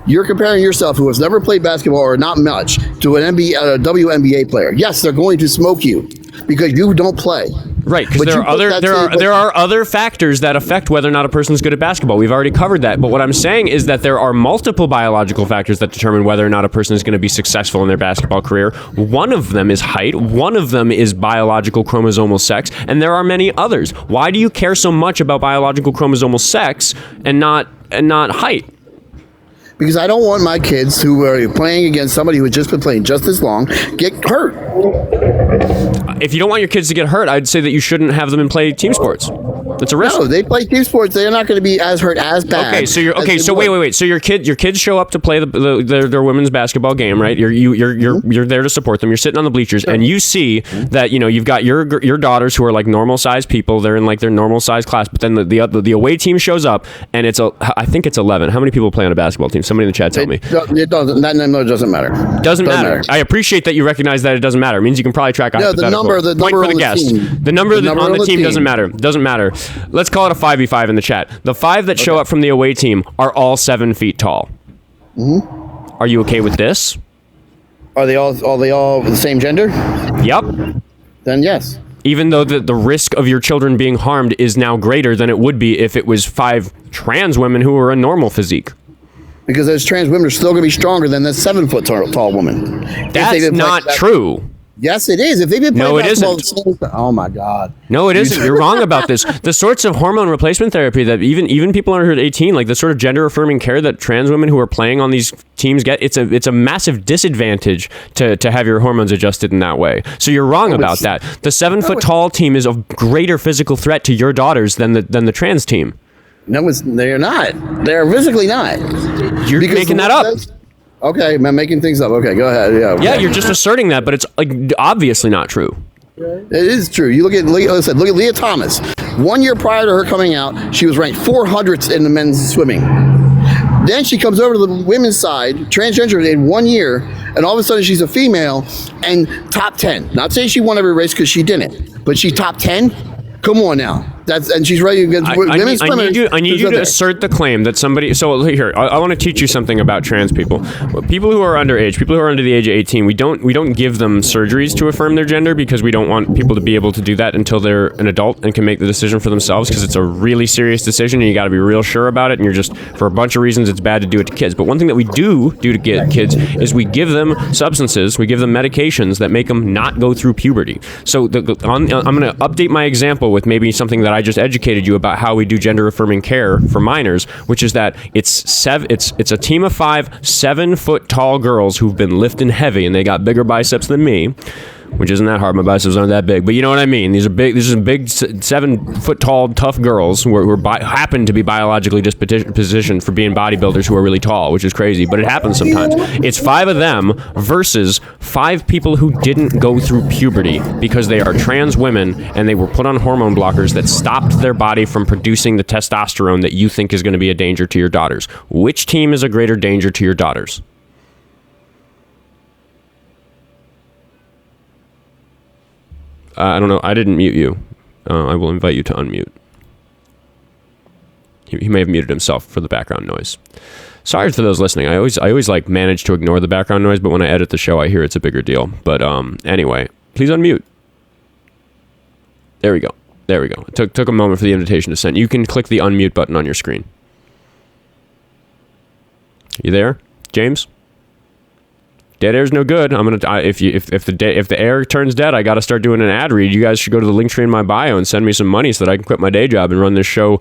You're comparing yourself, who has never played basketball or not much, to an WNBA player. Yes, they're going to smoke you because you don't play. Right, because there are other factors that affect whether or not a person is good at basketball. We've already covered that. But what I'm saying is that there are multiple biological factors that determine whether or not a person is going to be successful in their basketball career. One of them is height. One of them is biological chromosomal sex. And there are many others. Why do you care so much about biological chromosomal sex and not height? Because I don't want my kids who are playing against somebody who has just been playing just as long get hurt. If you don't want your kids to get hurt, I'd say that you shouldn't have them play team sports. It's a risk. No, they play team sports. They're not going to be as hurt as bad. Okay, so wait. So your kids show up to play their women's basketball game, right? You're there to support them. You're sitting on the bleachers, and you see that you've got your daughters who are like normal sized people. They're in like their normal sized class, but then the away team shows up, and I think it's 11. How many people play on a basketball team? Somebody in the chat tell me. It doesn't. That number doesn't matter. Doesn't matter. I appreciate that you recognize that it doesn't matter. It means you can probably track a hypothetical. The number on the team. The number on the team doesn't matter. Doesn't matter. Let's call it a 5v5 in the chat. The 5 that show up from the away team are all 7 feet tall. Mm-hmm. Are you okay with this? Are they all the same gender? Yep. Then yes. Even though the risk of your children being harmed is now greater than it would be if it was 5 trans women who were a normal physique. Because those trans women are still going to be stronger than that 7 foot tall woman. That's not true. Yes, it is. If they've been playing no, it isn't. Oh my God. No, it isn't. You're wrong about this. The sorts of hormone replacement therapy that even people under 18, like the sort of gender affirming care that trans women who are playing on these teams get, it's a massive disadvantage to have your hormones adjusted in that way. So you're wrong about that. The 7 foot tall team is a greater physical threat to your daughters than the trans team. No, they're not. They're physically not. You're making that up. Okay, I'm making things up. Okay, go ahead. Yeah. Yeah, you're just asserting that, but it's obviously not true. It is true. You look at Leah Thomas. 1 year prior to her coming out, she was ranked 400th in the men's swimming. Then she comes over to the women's side, transgender in 1 year, and all of a sudden she's a female and top 10. Not saying she won every race because she didn't, but she's top 10. Come on now. And she's running against women's swimmers. I need you to assert the claim that somebody. So here, I want to teach you something about trans people. People who are underage, people who are under the age of 18. We don't give them surgeries to affirm their gender because we don't want people to be able to do that until they're an adult and can make the decision for themselves, because it's a really serious decision and you got to be real sure about it. And you're just, for a bunch of reasons, it's bad to do it to kids. But one thing that we do to get kids is we give them substances, we give them medications that make them not go through puberty. So I'm going to update my example with maybe something that I just educated you about how we do gender affirming care for minors, which is that it's a team of 5 7-foot tall girls who've been lifting heavy and they got bigger biceps than me, which isn't that hard. My biceps aren't that big, but you know what I mean. These are big 7-foot tall tough girls who happen to be biologically dispositioned for being bodybuilders who are really tall, which is crazy, but it happens sometimes. It's 5 of them versus 5 people who didn't go through puberty because they are trans women and they were put on hormone blockers that stopped their body from producing the testosterone that you think is going to be a danger to your daughters. Which team is a greater danger to your daughters? I don't know. I didn't mute you. I will invite you to unmute. He may have muted himself for the background noise. Sorry for those listening. I always like manage to ignore the background noise, but when I edit the show, I hear it's a bigger deal. But anyway, please unmute. There we go. It took a moment for the invitation to send. You can click the unmute button on your screen. You there, James? Dead air's no good. I'm gonna if the air turns dead, I got to start doing an ad read. You guys should go to the link tree in my bio and send me some money so that I can quit my day job and run this show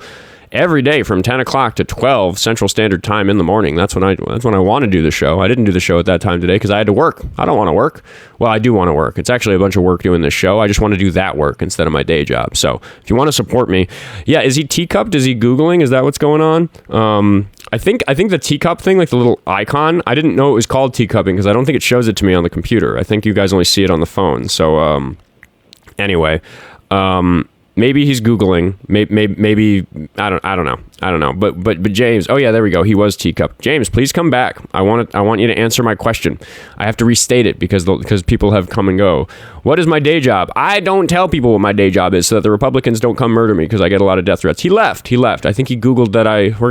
every day from 10 o'clock to 12 Central Standard Time in the morning. That's when I want to do the show. I didn't do the show at that time today because I had to work. I don't want to work. Well, I do want to work. It's actually a bunch of work doing this show. I just want to do that work instead of my day job. So if you want to support me, yeah, is he teacupped? Is he Googling? Is that what's going on? I think the teacup thing, like the little icon, I didn't know it was called teacupping because I don't think it shows it to me on the computer. I think you guys only see it on the phone. So anyway, maybe he's Googling. Maybe I don't know. But James, oh yeah, there we go. He was teacup. James, please come back. I want you to answer my question. I have to restate it because people have come and go. What is my day job? I don't tell people what my day job is so that the Republicans don't come murder me because I get a lot of death threats. He left. I think he Googled that we're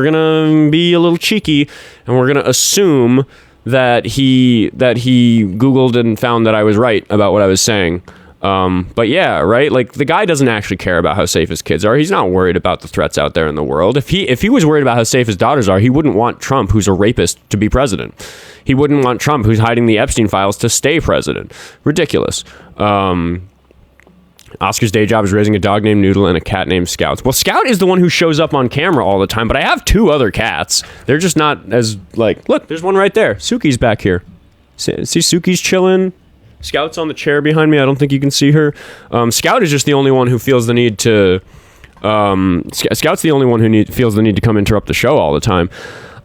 gonna be a little cheeky and we're gonna assume that he Googled and found that I was right about what I was saying. But yeah, right? Like, the guy doesn't actually care about how safe his kids are. He's not worried about the threats out there in the world. If he was worried about how safe his daughters are, he wouldn't want Trump, who's a rapist, to be president. He wouldn't want Trump, who's hiding the Epstein files, to stay president. Ridiculous. Oscar's day job is raising a dog named Noodle and a cat named Scout. Well, Scout is the one who shows up on camera all the time, but I have 2 other cats. They're just not as, like, look, there's one right there. Suki's back here. See, Suki's chilling. Scout's on the chair behind me. I don't think you can see her. Scout is just the only one who feels the need to... Scout's the only one who feels the need to come interrupt the show all the time.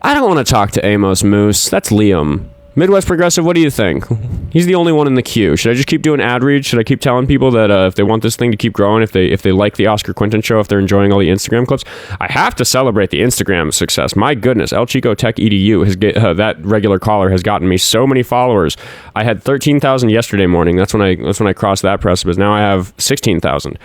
I don't want to talk to Amos Moose. That's Liam. Midwest Progressive, what do you think? He's the only one in the queue. Should I just keep doing ad reads? Should I keep telling people that if they want this thing to keep growing, if they like the Oskar Quentin show, if they're enjoying all the Instagram clips? I have to celebrate the Instagram success. My goodness, El Chico Tech EDU that regular caller has gotten me so many followers. I had 13,000 yesterday morning. That's when I crossed that precipice. Now I have 16,000.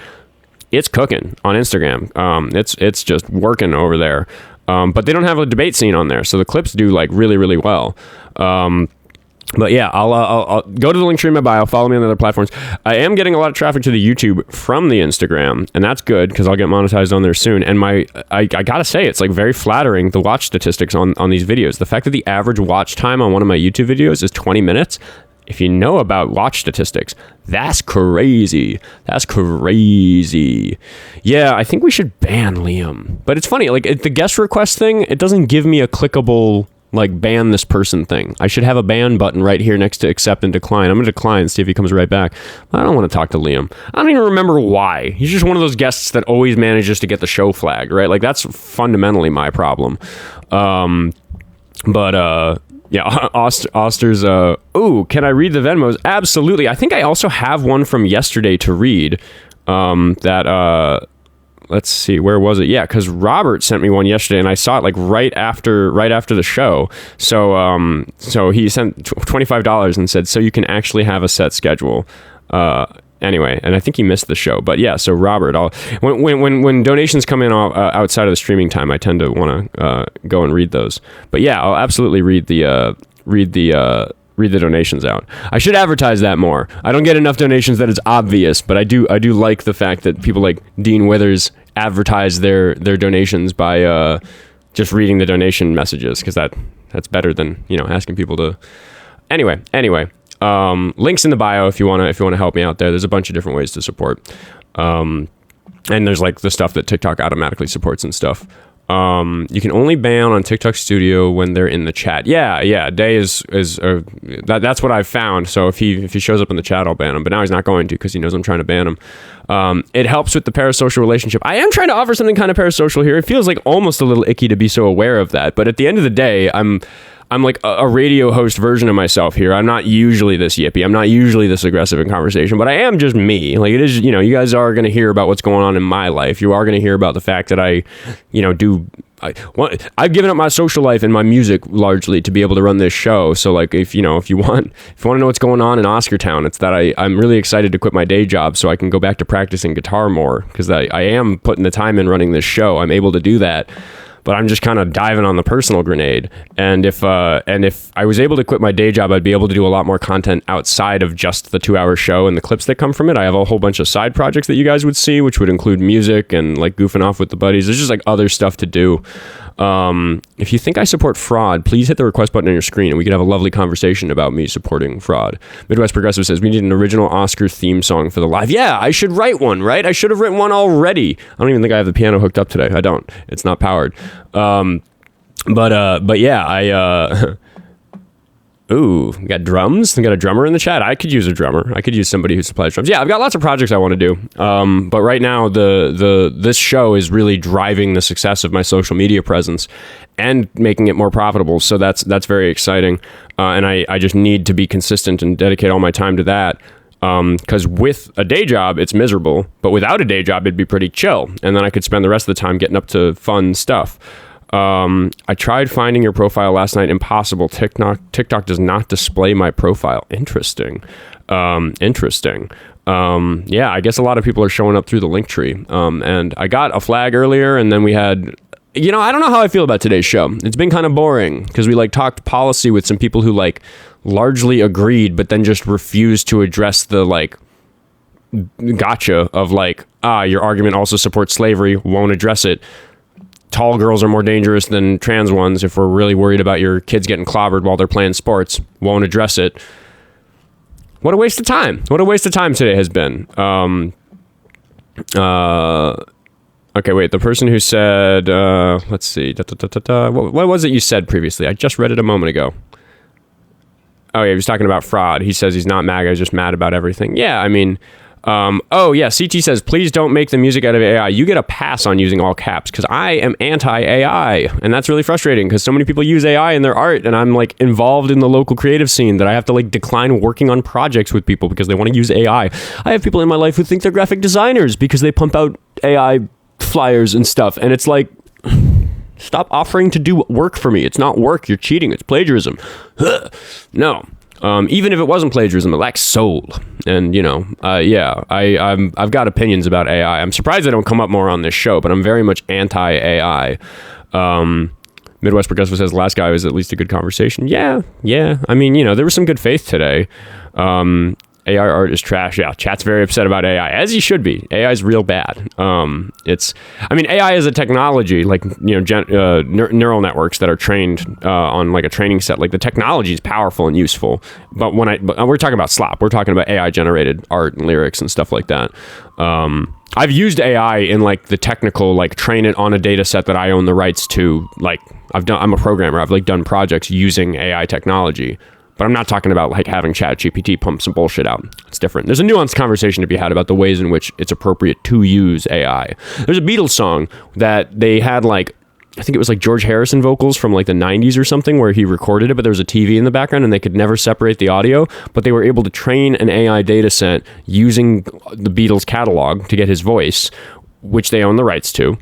It's cooking on Instagram. It's just working over there. But they don't have a debate scene on there, so the clips do like really, really well. But yeah, I'll go to the link tree in my bio. Follow me on the other platforms. I am getting a lot of traffic to the YouTube from the Instagram, and that's good because I'll get monetized on there soon. And I gotta say, it's like very flattering, the watch statistics on these videos. The fact that the average watch time on one of my YouTube videos is 20 minutes. If you know about watch statistics, that's crazy. That's crazy. Yeah, I think we should ban Liam. But it's funny, like the guest request thing, it doesn't give me a clickable, like, ban this person thing. I should have a ban button right here next to accept and decline. I'm going to decline and see if he comes right back. I don't want to talk to Liam. I don't even remember why. He's just one of those guests that always manages to get the show flagged, right? Like, that's fundamentally my problem. Yeah, Oster's, ooh, can I read the Venmos? Absolutely. I think I also have one from yesterday to read, that let's see, where was it? Yeah, because Robert sent me one yesterday, and I saw it like right after the show. So he sent $25 and said, so you can actually have a set schedule. Anyway, and I think he missed the show, but yeah. So Robert, when donations come in outside of the streaming time, I tend to want to go and read those. But yeah, I'll absolutely read the donations out. I should advertise that more. I don't get enough donations that it's obvious, but I do like the fact that people like Dean Withers advertise their donations by just reading the donation messages, because that's better than asking people to. Anyway. Links in the bio if you want to help me out there. There's a bunch of different ways to support. And there's like the stuff that TikTok automatically supports and stuff. You can only ban on TikTok Studio when they're in the chat. Yeah. Day is that's what I've found. So if he shows up in the chat, I'll ban him. But now he's not going to, because he knows I'm trying to ban him. It helps with the parasocial relationship. I am trying to offer something kind of parasocial here. It feels like almost a little icky to be so aware of that. But at the end of the day, I'm like a radio host version of myself here. I'm not usually this yippy. I'm not usually this aggressive in conversation, but I am just me. Like, it is, you guys are going to hear about what's going on in my life. You are going to hear about the fact that I've given up my social life and my music largely to be able to run this show. So like, if you want to know what's going on in Oscartown, it's that I'm really excited to quit my day job so I can go back to practicing guitar more, because I am putting the time in running this show. I'm able to do that. But I'm just kind of diving on the personal grenade. And if I was able to quit my day job, I'd be able to do a lot more content outside of just the 2-hour show and the clips that come from it. I have a whole bunch of side projects that you guys would see, which would include music and like goofing off with the buddies. There's just like other stuff to do. If you think I support fraud, please hit the request button on your screen and we could have a lovely conversation about me supporting fraud. Midwest Progressive says, we need an original Oscar theme song for the live. Yeah, I should write one, right? I should have written one already. I don't even think I have the piano hooked up today. I don't. It's not powered. But yeah, ooh, we got drums. We got a drummer in the chat. I could use a drummer. I could use somebody who supplies drums. Yeah, I've got lots of projects I want to do. But right now, this show is really driving the success of my social media presence and making it more profitable. So that's very exciting. And I just need to be consistent and dedicate all my time to that. Because with a day job, it's miserable. But without a day job, it'd be pretty chill. And then I could spend the rest of the time getting up to fun stuff. I tried finding your profile last night. Impossible. TikTok does not display my profile. Interesting. Yeah, I guess a lot of people are showing up through the link tree. And I got a flag earlier, and then we had, I don't know how I feel about today's show. It's been kind of boring because we talked policy with some people who largely agreed, but then just refused to address the gotcha of your argument also supports slavery, won't address it. Tall girls are more dangerous than trans ones. If we're really worried about your kids getting clobbered while they're playing sports, won't address it. What a waste of time. What a waste of time today has been. Okay, wait. The person who said, let's see. What was it you said previously? I just read it a moment ago. Oh, yeah, he was talking about fraud. He says he's not MAGA, he's just mad about everything. Yeah, I mean, CT says, please don't make the music out of AI. You get a pass on using all caps because I am anti-AI. And that's really frustrating because so many people use AI in their art and I'm involved in the local creative scene that I have to decline working on projects with people because they want to use AI. I have people in my life who think they're graphic designers because they pump out AI flyers and stuff. And it's stop offering to do work for me. It's not work. You're cheating. It's plagiarism. No. Even if it wasn't plagiarism, it lacks soul. And, I've got opinions about AI. I'm surprised they don't come up more on this show, but I'm very much anti-AI. Midwest Progressive says, last guy was at least a good conversation. Yeah. I mean, there was some good faith today. AI art is trash. Yeah, chat's very upset about AI, as he should be. AI is real bad. AI is a technology, neural networks that are trained on a training set. The technology is powerful and useful. But we're talking about slop. We're talking about AI generated art and lyrics and stuff like that. I've used AI in the technical, train it on a data set that I own the rights to. I'm a programmer. I've done projects using AI technology. But I'm not talking about having ChatGPT pump some bullshit out. It's different. There's a nuanced conversation to be had about the ways in which it's appropriate to use AI. There's a Beatles song that they had I think it was George Harrison vocals from the 90s or something where he recorded it, but there was a TV in the background and they could never separate the audio, but they were able to train an AI data set using the Beatles catalog to get his voice which they own the rights to.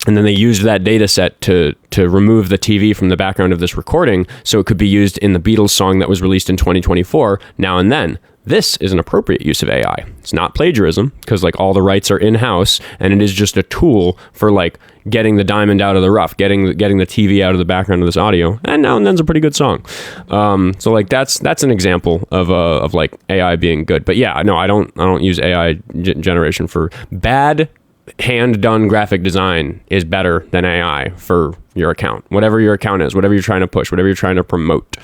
And then they used that data set to remove the TV from the background of this recording so it could be used in the Beatles song that was released in 2024, Now and Then. This is an appropriate use of AI. It's not plagiarism because like all the rights are in-house, and it is just a tool for like getting the diamond out of the rough, getting the TV out of the background of this audio. And Now and Then's a pretty good song. So like that's an example of like AI being good. But yeah, no, I don't use AI generation for bad. Hand done graphic design is better than AI for your account. Whatever your account is, whatever you're trying to push, whatever you're trying to promote.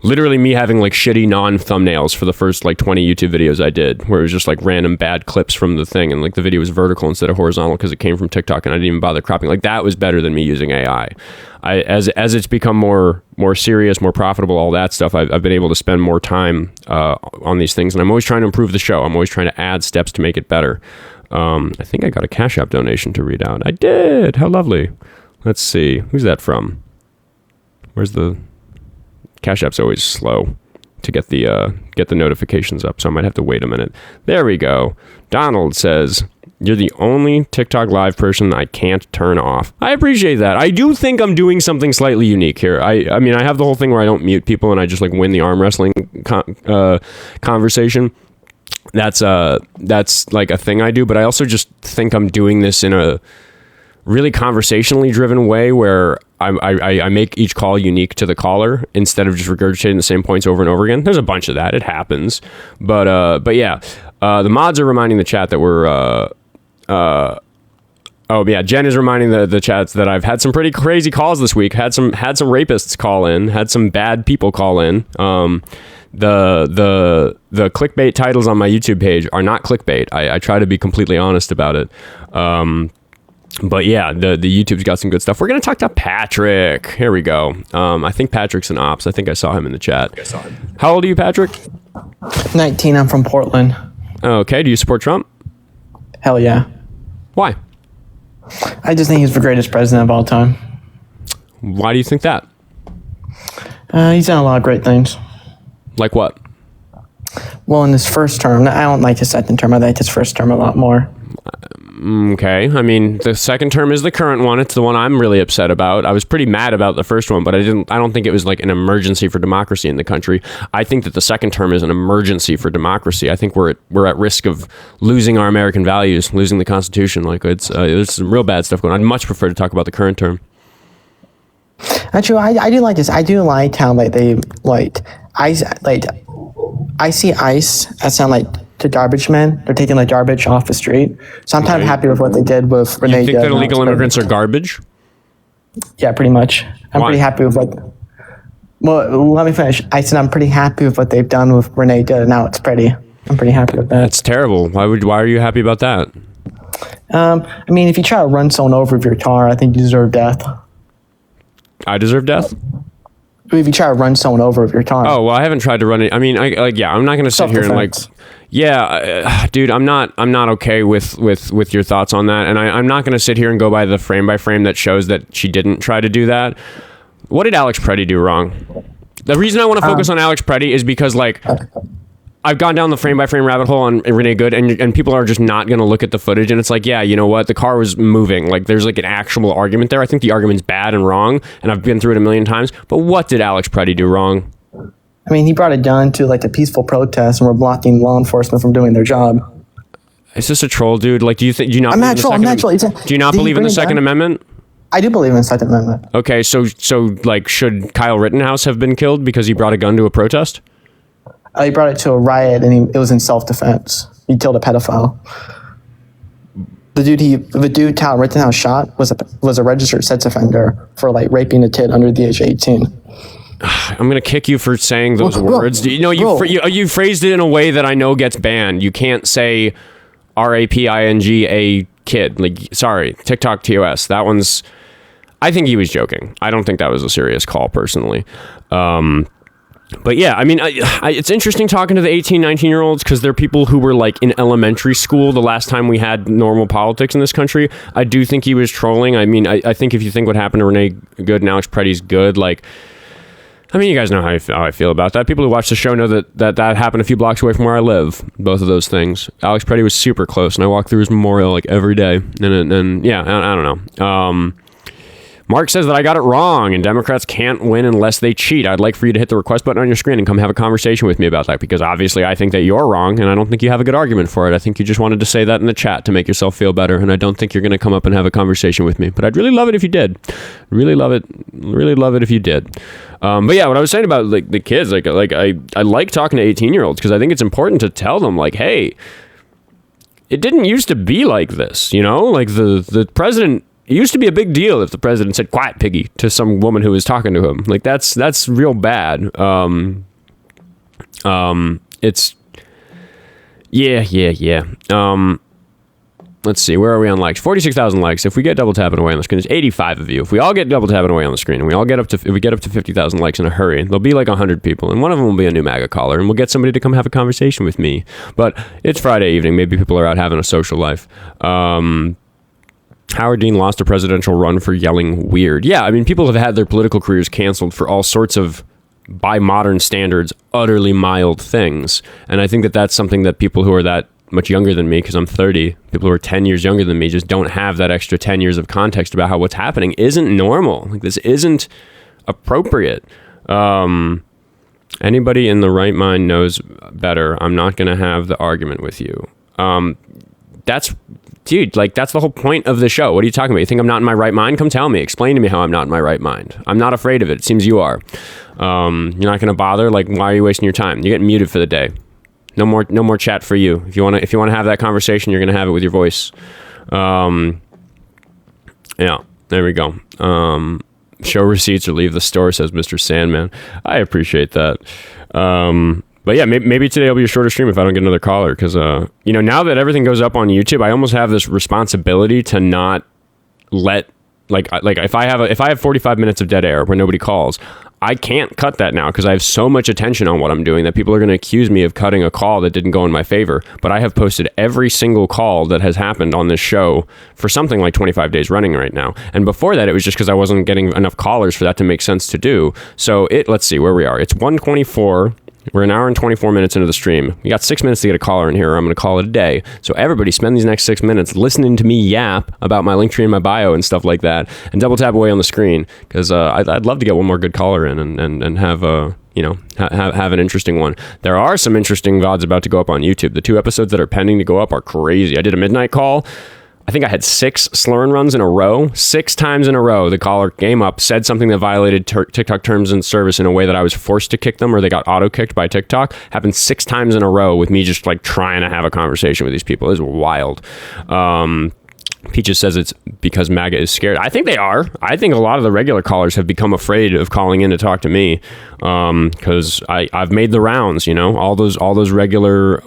Literally me having like shitty non-thumbnails for the first like 20 YouTube videos I did, where it was just like random bad clips from the thing, and like the video was vertical instead of horizontal because it came from TikTok, and I didn't even bother cropping. Like that was better than me using AI. As it's become more serious, more profitable, all that stuff, I've been able to spend more time on these things, and I'm always trying to improve the show. I'm always trying to add steps to make it better. I think I got a Cash App donation to read out. I did. How lovely. Let's see. Who's that from? Where's the... Cash App's always slow to get the notifications up, so I might have to wait a minute. There we go. Donald says, "You're the only TikTok live person I can't turn off." I appreciate that. I do think I'm doing something slightly unique here. I mean, I have the whole thing where I don't mute people and I just like win the arm wrestling conversation. That's like a thing I do, but I also just think I'm doing this in a really conversationally driven way where I make each call unique to the caller instead of just regurgitating the same points over and over again. There's a bunch of that. It happens. But yeah, the mods are reminding the chat that we're, oh yeah, Jen is reminding the chats that I've had some pretty crazy calls this week. Had some rapists call in, had some bad people call in. The clickbait titles on my YouTube page are not clickbait. I try to be completely honest about it. But yeah, the YouTube's got some good stuff. We're going to talk to Patrick. Here we go. I think Patrick's an ops. I think I saw him in the chat. How old are you, Patrick? 19. I'm from Portland. Okay. Do you support Trump? Hell yeah. Why? I just think he's the greatest president of all time. Why do you think that? He's done a lot of great things. Like what? Well, in his first term, I don't like his second term. I like his first term a lot more. Okay. I mean, the second term is the current one. It's the one I'm really upset about. I was pretty mad about the first one, but I don't think it was like an emergency for democracy in the country. I think that the second term is an emergency for democracy. I think we're at risk of losing our American values, losing the Constitution. Like there's some real bad stuff going on. I'd much prefer to talk about the current term. Actually, I do like this. I do like how like they like ICE, like I see ICE as sound like the garbage men. They're taking like garbage off the street. So I'm kind of happy with what they did with Renee. You think that illegal immigrants are garbage? Yeah, pretty much. I'm pretty happy with what. Well, let me finish. I said I'm pretty happy with what they've done with Renee did. Now it's pretty. I'm pretty happy with that. That's terrible. Why are you happy about that? I mean, if you try to run someone over with your car, I think you deserve death. I deserve death? If you try to run someone over with your car. Oh, well, I haven't tried to run it. I mean, I'm not going to sit here and like, yeah, dude, I'm not okay with your thoughts on that. And I'm not going to sit here and go by the frame by frame that shows that she didn't try to do that. What did Alex Preddy do wrong? The reason I want to focus on Alex Preddy is because like, I've gone down the frame by frame rabbit hole on Renee Good, and people are just not going to look at the footage. And it's like, yeah, you know what? The car was moving. Like, there's like an actual argument there. I think the argument's bad and wrong, and I've been through it a million times. But what did Alex Preddy do wrong? I mean, he brought it down to like a peaceful protest, and we're blocking law enforcement from doing their job. Is this a troll, dude? Like, do you not? Do you not believe in the Second Amendment? I do believe in the Second Amendment. Okay, so like, should Kyle Rittenhouse have been killed because he brought a gun to a protest? He brought it to a riot, and it was in self-defense. He killed a pedophile. The dude Kyle Rittenhouse shot was a registered sex offender for like raping a kid under the age of 18. I'm gonna kick you for saying those words. You phrased it in a way that I know gets banned. You can't say raping a kid. Like, sorry, TikTok TOS. That one's. I think he was joking. I don't think that was a serious call, personally. But yeah, I mean, it's interesting talking to the 18, 19-year-olds because they're people who were like in elementary school the last time we had normal politics in this country. I do think he was trolling. I mean, I think if you think what happened to Renee Good and Alex Preddy's good, like, I mean, you guys know how I feel about that. People who watch the show know that happened a few blocks away from where I live. Both of those things. Alex Preddy was super close, and I walk through his memorial like every day. And yeah, I don't know. Mark says that I got it wrong, and Democrats can't win unless they cheat. I'd like for you to hit the request button on your screen and come have a conversation with me about that, because obviously I think that you're wrong, and I don't think you have a good argument for it. I think you just wanted to say that in the chat to make yourself feel better, and I don't think you're going to come up and have a conversation with me. But I'd really love it if you did. Really love it if you did. But yeah, what I was saying about like the kids, I like talking to 18-year-olds because I think it's important to tell them, like, hey, it didn't used to be like this, you know? Like the president. It used to be a big deal if the president said "quiet, piggy" to some woman who was talking to him. Like that's real bad. It's yeah. Let's see, where are we on likes? 46,000 likes. If we get double tapping away on the screen, there's 85 of you. If we all get double tapping away on the screen, and if we get up to 50,000 likes in a hurry, there'll be like 100 people, and one of them will be a new MAGA caller, and we'll get somebody to come have a conversation with me. But it's Friday evening. Maybe people are out having a social life. Howard Dean lost a presidential run for yelling weird. Yeah, I mean, people have had their political careers canceled for all sorts of, by modern standards, utterly mild things. And I think that that's something that people who are that much younger than me, because I'm 30, people who are 10 years younger than me just don't have that extra 10 years of context about how what's happening isn't normal. Like, this isn't appropriate. Anybody in the right mind knows better. I'm not going to have the argument with you. Dude, like, that's the whole point of the show. What are you talking about? You think I'm not in my right mind? Come tell me. Explain to me how I'm not in my right mind. I'm not afraid of it. It seems you are. You're not going to bother? Like, why are you wasting your time? You're getting muted for the day. No more chat for you. If you want to have that conversation, you're going to have it with your voice. Yeah, there we go. Show receipts or leave the store, says Mr. Sandman. I appreciate that. But yeah, maybe today will be a shorter stream if I don't get another caller, because now that everything goes up on YouTube, I almost have this responsibility to not let like if I have 45 minutes of dead air where nobody calls, I can't cut that now because I have so much attention on what I'm doing that people are going to accuse me of cutting a call that didn't go in my favor. But I have posted every single call that has happened on this show for something like 25 days running right now. And before that, it was just because I wasn't getting enough callers for that to make sense to do. So let's see where we are. It's 1:24. We're an hour and 24 minutes into the stream. We got 6 minutes to get a caller in here, or I'm going to call it a day. So everybody spend these next 6 minutes listening to me yap about my link tree in my bio and stuff like that, and double tap away on the screen, because I'd love to get one more good caller in and have have an interesting one. There are some interesting VODs about to go up on YouTube. The 2 episodes that are pending to go up are crazy. I did a midnight call. I think I had 6 slur and runs in a row. 6 times in a row, the caller came up, said something that violated TikTok terms and service in a way that I was forced to kick them, or they got auto-kicked by TikTok. Happened 6 times in a row with me just like trying to have a conversation with these people. It was wild. Peaches says it's because MAGA is scared. I think they are. I think a lot of the regular callers have become afraid of calling in to talk to me, because I've made the rounds. All those regular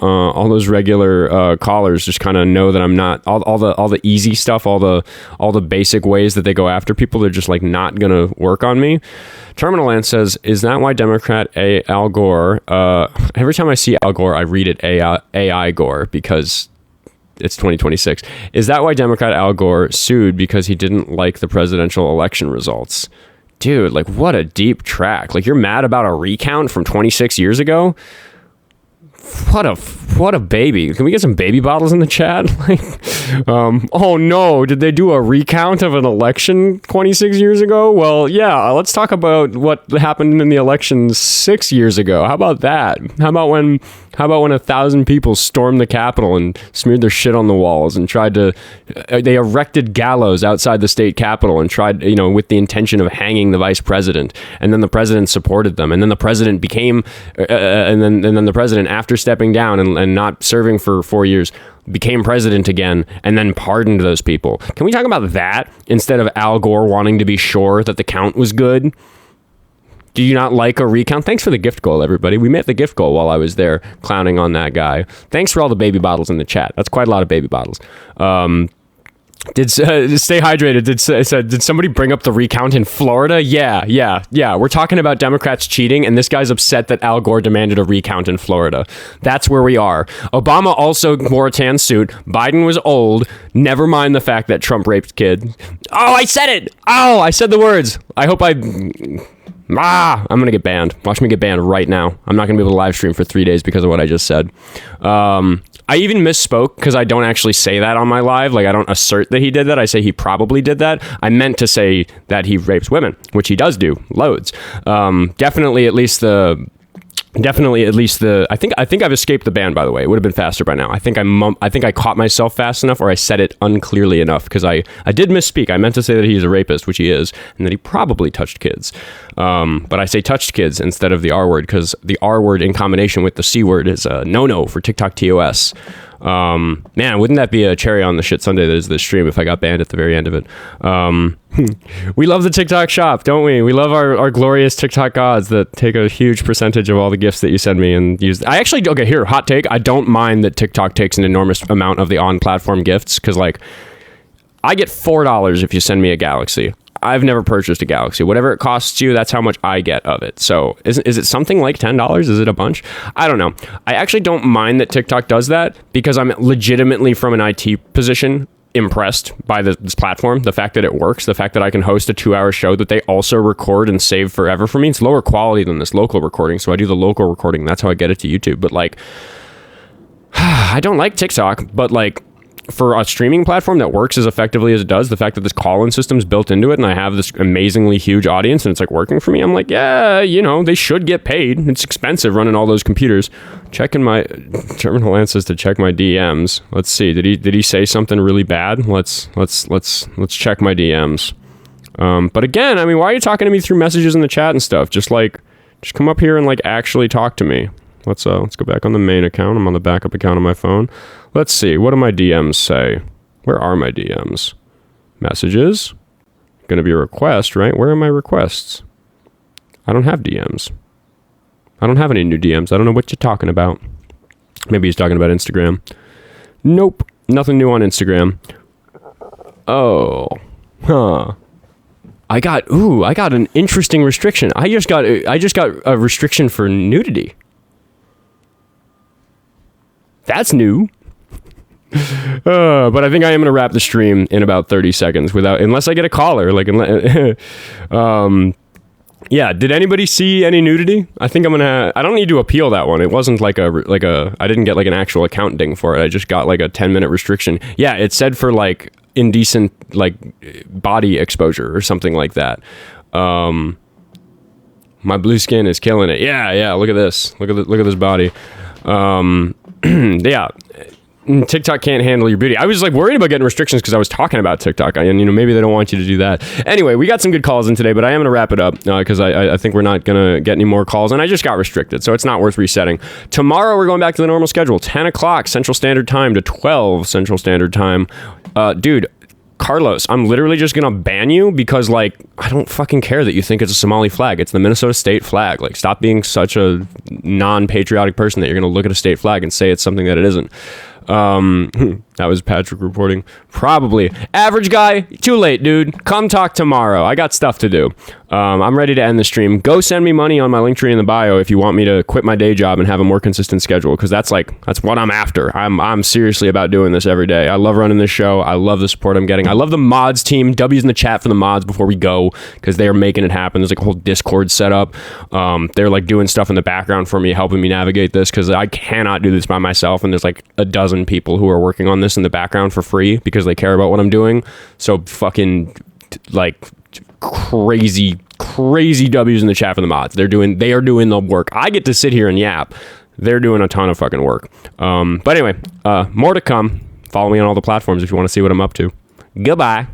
callers just kind of know that I'm not all the easy stuff, all the basic ways that they go after people. They're just like not gonna work on me. Terminal Land says, is that why Democrat Al Gore? Every time I see Al Gore, I read it AI Gore, because it's 2026. Is that why Democrat Al Gore sued because he didn't like the presidential election results? Dude, like, what a deep track. Like, you're mad about a recount from 26 years ago? What a baby. Can we get some baby bottles in the chat? Oh no, did they do a recount of an election 26 years ago? Well, yeah, let's talk about what happened in the election 6 years ago. How about that? How about when 1,000 people stormed the Capitol and smeared their shit on the walls and they erected gallows outside the state Capitol and tried, with the intention of hanging the vice president. And then the president supported them. And then the president and then the president, after stepping down and not serving for 4 years, became president again and then pardoned those people. Can we talk about that instead of Al Gore wanting to be sure that the count was good? Do you not like a recount? Thanks for the gift goal, everybody. We met the gift goal while I was there clowning on that guy. Thanks for all the baby bottles in the chat. That's quite a lot of baby bottles. Stay hydrated. Did somebody bring up the recount in Florida? Yeah. We're talking about Democrats cheating, and this guy's upset that Al Gore demanded a recount in Florida. That's where we are. Obama also wore a tan suit. Biden was old. Never mind the fact that Trump raped kid. Oh, I said it. Oh, I said the words. I hope I I'm gonna get banned. Watch me get banned right now. I'm not gonna be able to live stream for 3 days because of what I just said. I even misspoke because I don't actually say that on my live. Like, I don't assert that he did that. I say he probably did that. I meant to say that he rapes women, which he does do loads. Definitely at least the I think I've escaped the ban, by the way. It would have been faster by now. I think I caught myself fast enough, or I said it unclearly enough, because I did misspeak. I meant to say that he's a rapist, which he is, and that he probably touched kids. But I say touched kids instead of the R word, because the R word in combination with the C word is a no-no for TikTok TOS. Man, wouldn't that be a cherry on the shit Sunday that is this stream if I got banned at the very end of it? We love the TikTok shop, don't we? We love our glorious TikTok gods that take a huge percentage of all the gifts that you send me and use. Okay, here, hot take. I don't mind that TikTok takes an enormous amount of the on-platform gifts, because, like, I get $4 if you send me a Galaxy. I've never purchased a Galaxy. Whatever it costs you, that's how much I get of it. So is it something like $10? Is it a bunch? I don't know. I actually don't mind that TikTok does that, because I'm legitimately, from an IT position, impressed by this platform. The fact that it works, the fact that I can host a 2-hour show that they also record and save forever for me. It's lower quality than this local recording, so I do the local recording. That's how I get it to YouTube. But, like, I don't like TikTok, but, like, for a streaming platform that works as effectively as it does, the fact that this call-in system's built into it and I have this amazingly huge audience and it's, like, working for me, I'm like, yeah, they should get paid. It's expensive running all those computers. Checking my terminal answers to check my DMs. Let's see. Did he say something really bad? Let's check my DMs. But again, I mean, why are you talking to me through messages in the chat and stuff? Just come up here and, like, actually talk to me. Let's go back on the main account. I'm on the backup account on my phone. Let's see. What do my DMs say? Where are my DMs? Messages? Gonna be a request, right? Where are my requests? I don't have DMs. I don't have any new DMs. I don't know what you're talking about. Maybe he's talking about Instagram. Nope. Nothing new on Instagram. Oh. Huh. I got an interesting restriction. I just got a restriction for nudity. That's new. But I think I am going to wrap the stream in about 30 seconds unless I get a caller. Yeah. Did anybody see any nudity? I think I don't need to appeal that one. It wasn't I didn't get, like, an actual account ding for it. I just got, like, a 10-minute restriction. Yeah. It said for, like, indecent, like, body exposure or something like that. My blue skin is killing it. Yeah. Look at this. Look at this body. Yeah. TikTok can't handle your beauty. I was, like, worried about getting restrictions because I was talking about TikTok, and maybe they don't want you to do that. Anyway, we got some good calls in today, but I am going to wrap it up because I think we're not going to get any more calls, and I just got restricted, so it's not worth resetting. Tomorrow we're going back to the normal schedule, 10 o'clock Central Standard Time to 12 Central Standard Time. Dude, Carlos, I'm literally just gonna ban you because, like, I don't fucking care that you think it's a Somali flag. It's the Minnesota state flag. Like, stop being such a non-patriotic person that you're gonna look at a state flag and say it's something that it isn't. That was Patrick reporting. Probably. Average guy, too late, dude. Come talk tomorrow. I got stuff to do. I'm ready to end the stream. Go send me money on my link tree in the bio if you want me to quit my day job and have a more consistent schedule, because that's what I'm after. I'm seriously about doing this every day. I love running this show. I love the support I'm getting. I love the mods team. W's in the chat for the mods before we go, because they are making it happen. There's, like, a whole Discord set up. They're, like, doing stuff in the background for me, helping me navigate this, because I cannot do this by myself, and there's, like, a dozen people who are working on this in the background for free because they care about what I'm doing. So fucking, like, crazy W's in the chat for the mods. They are doing the work. I get to sit here and yap. They're doing a ton of fucking work. But anyway, more to come. Follow me on all the platforms if you want to see what I'm up to. Goodbye.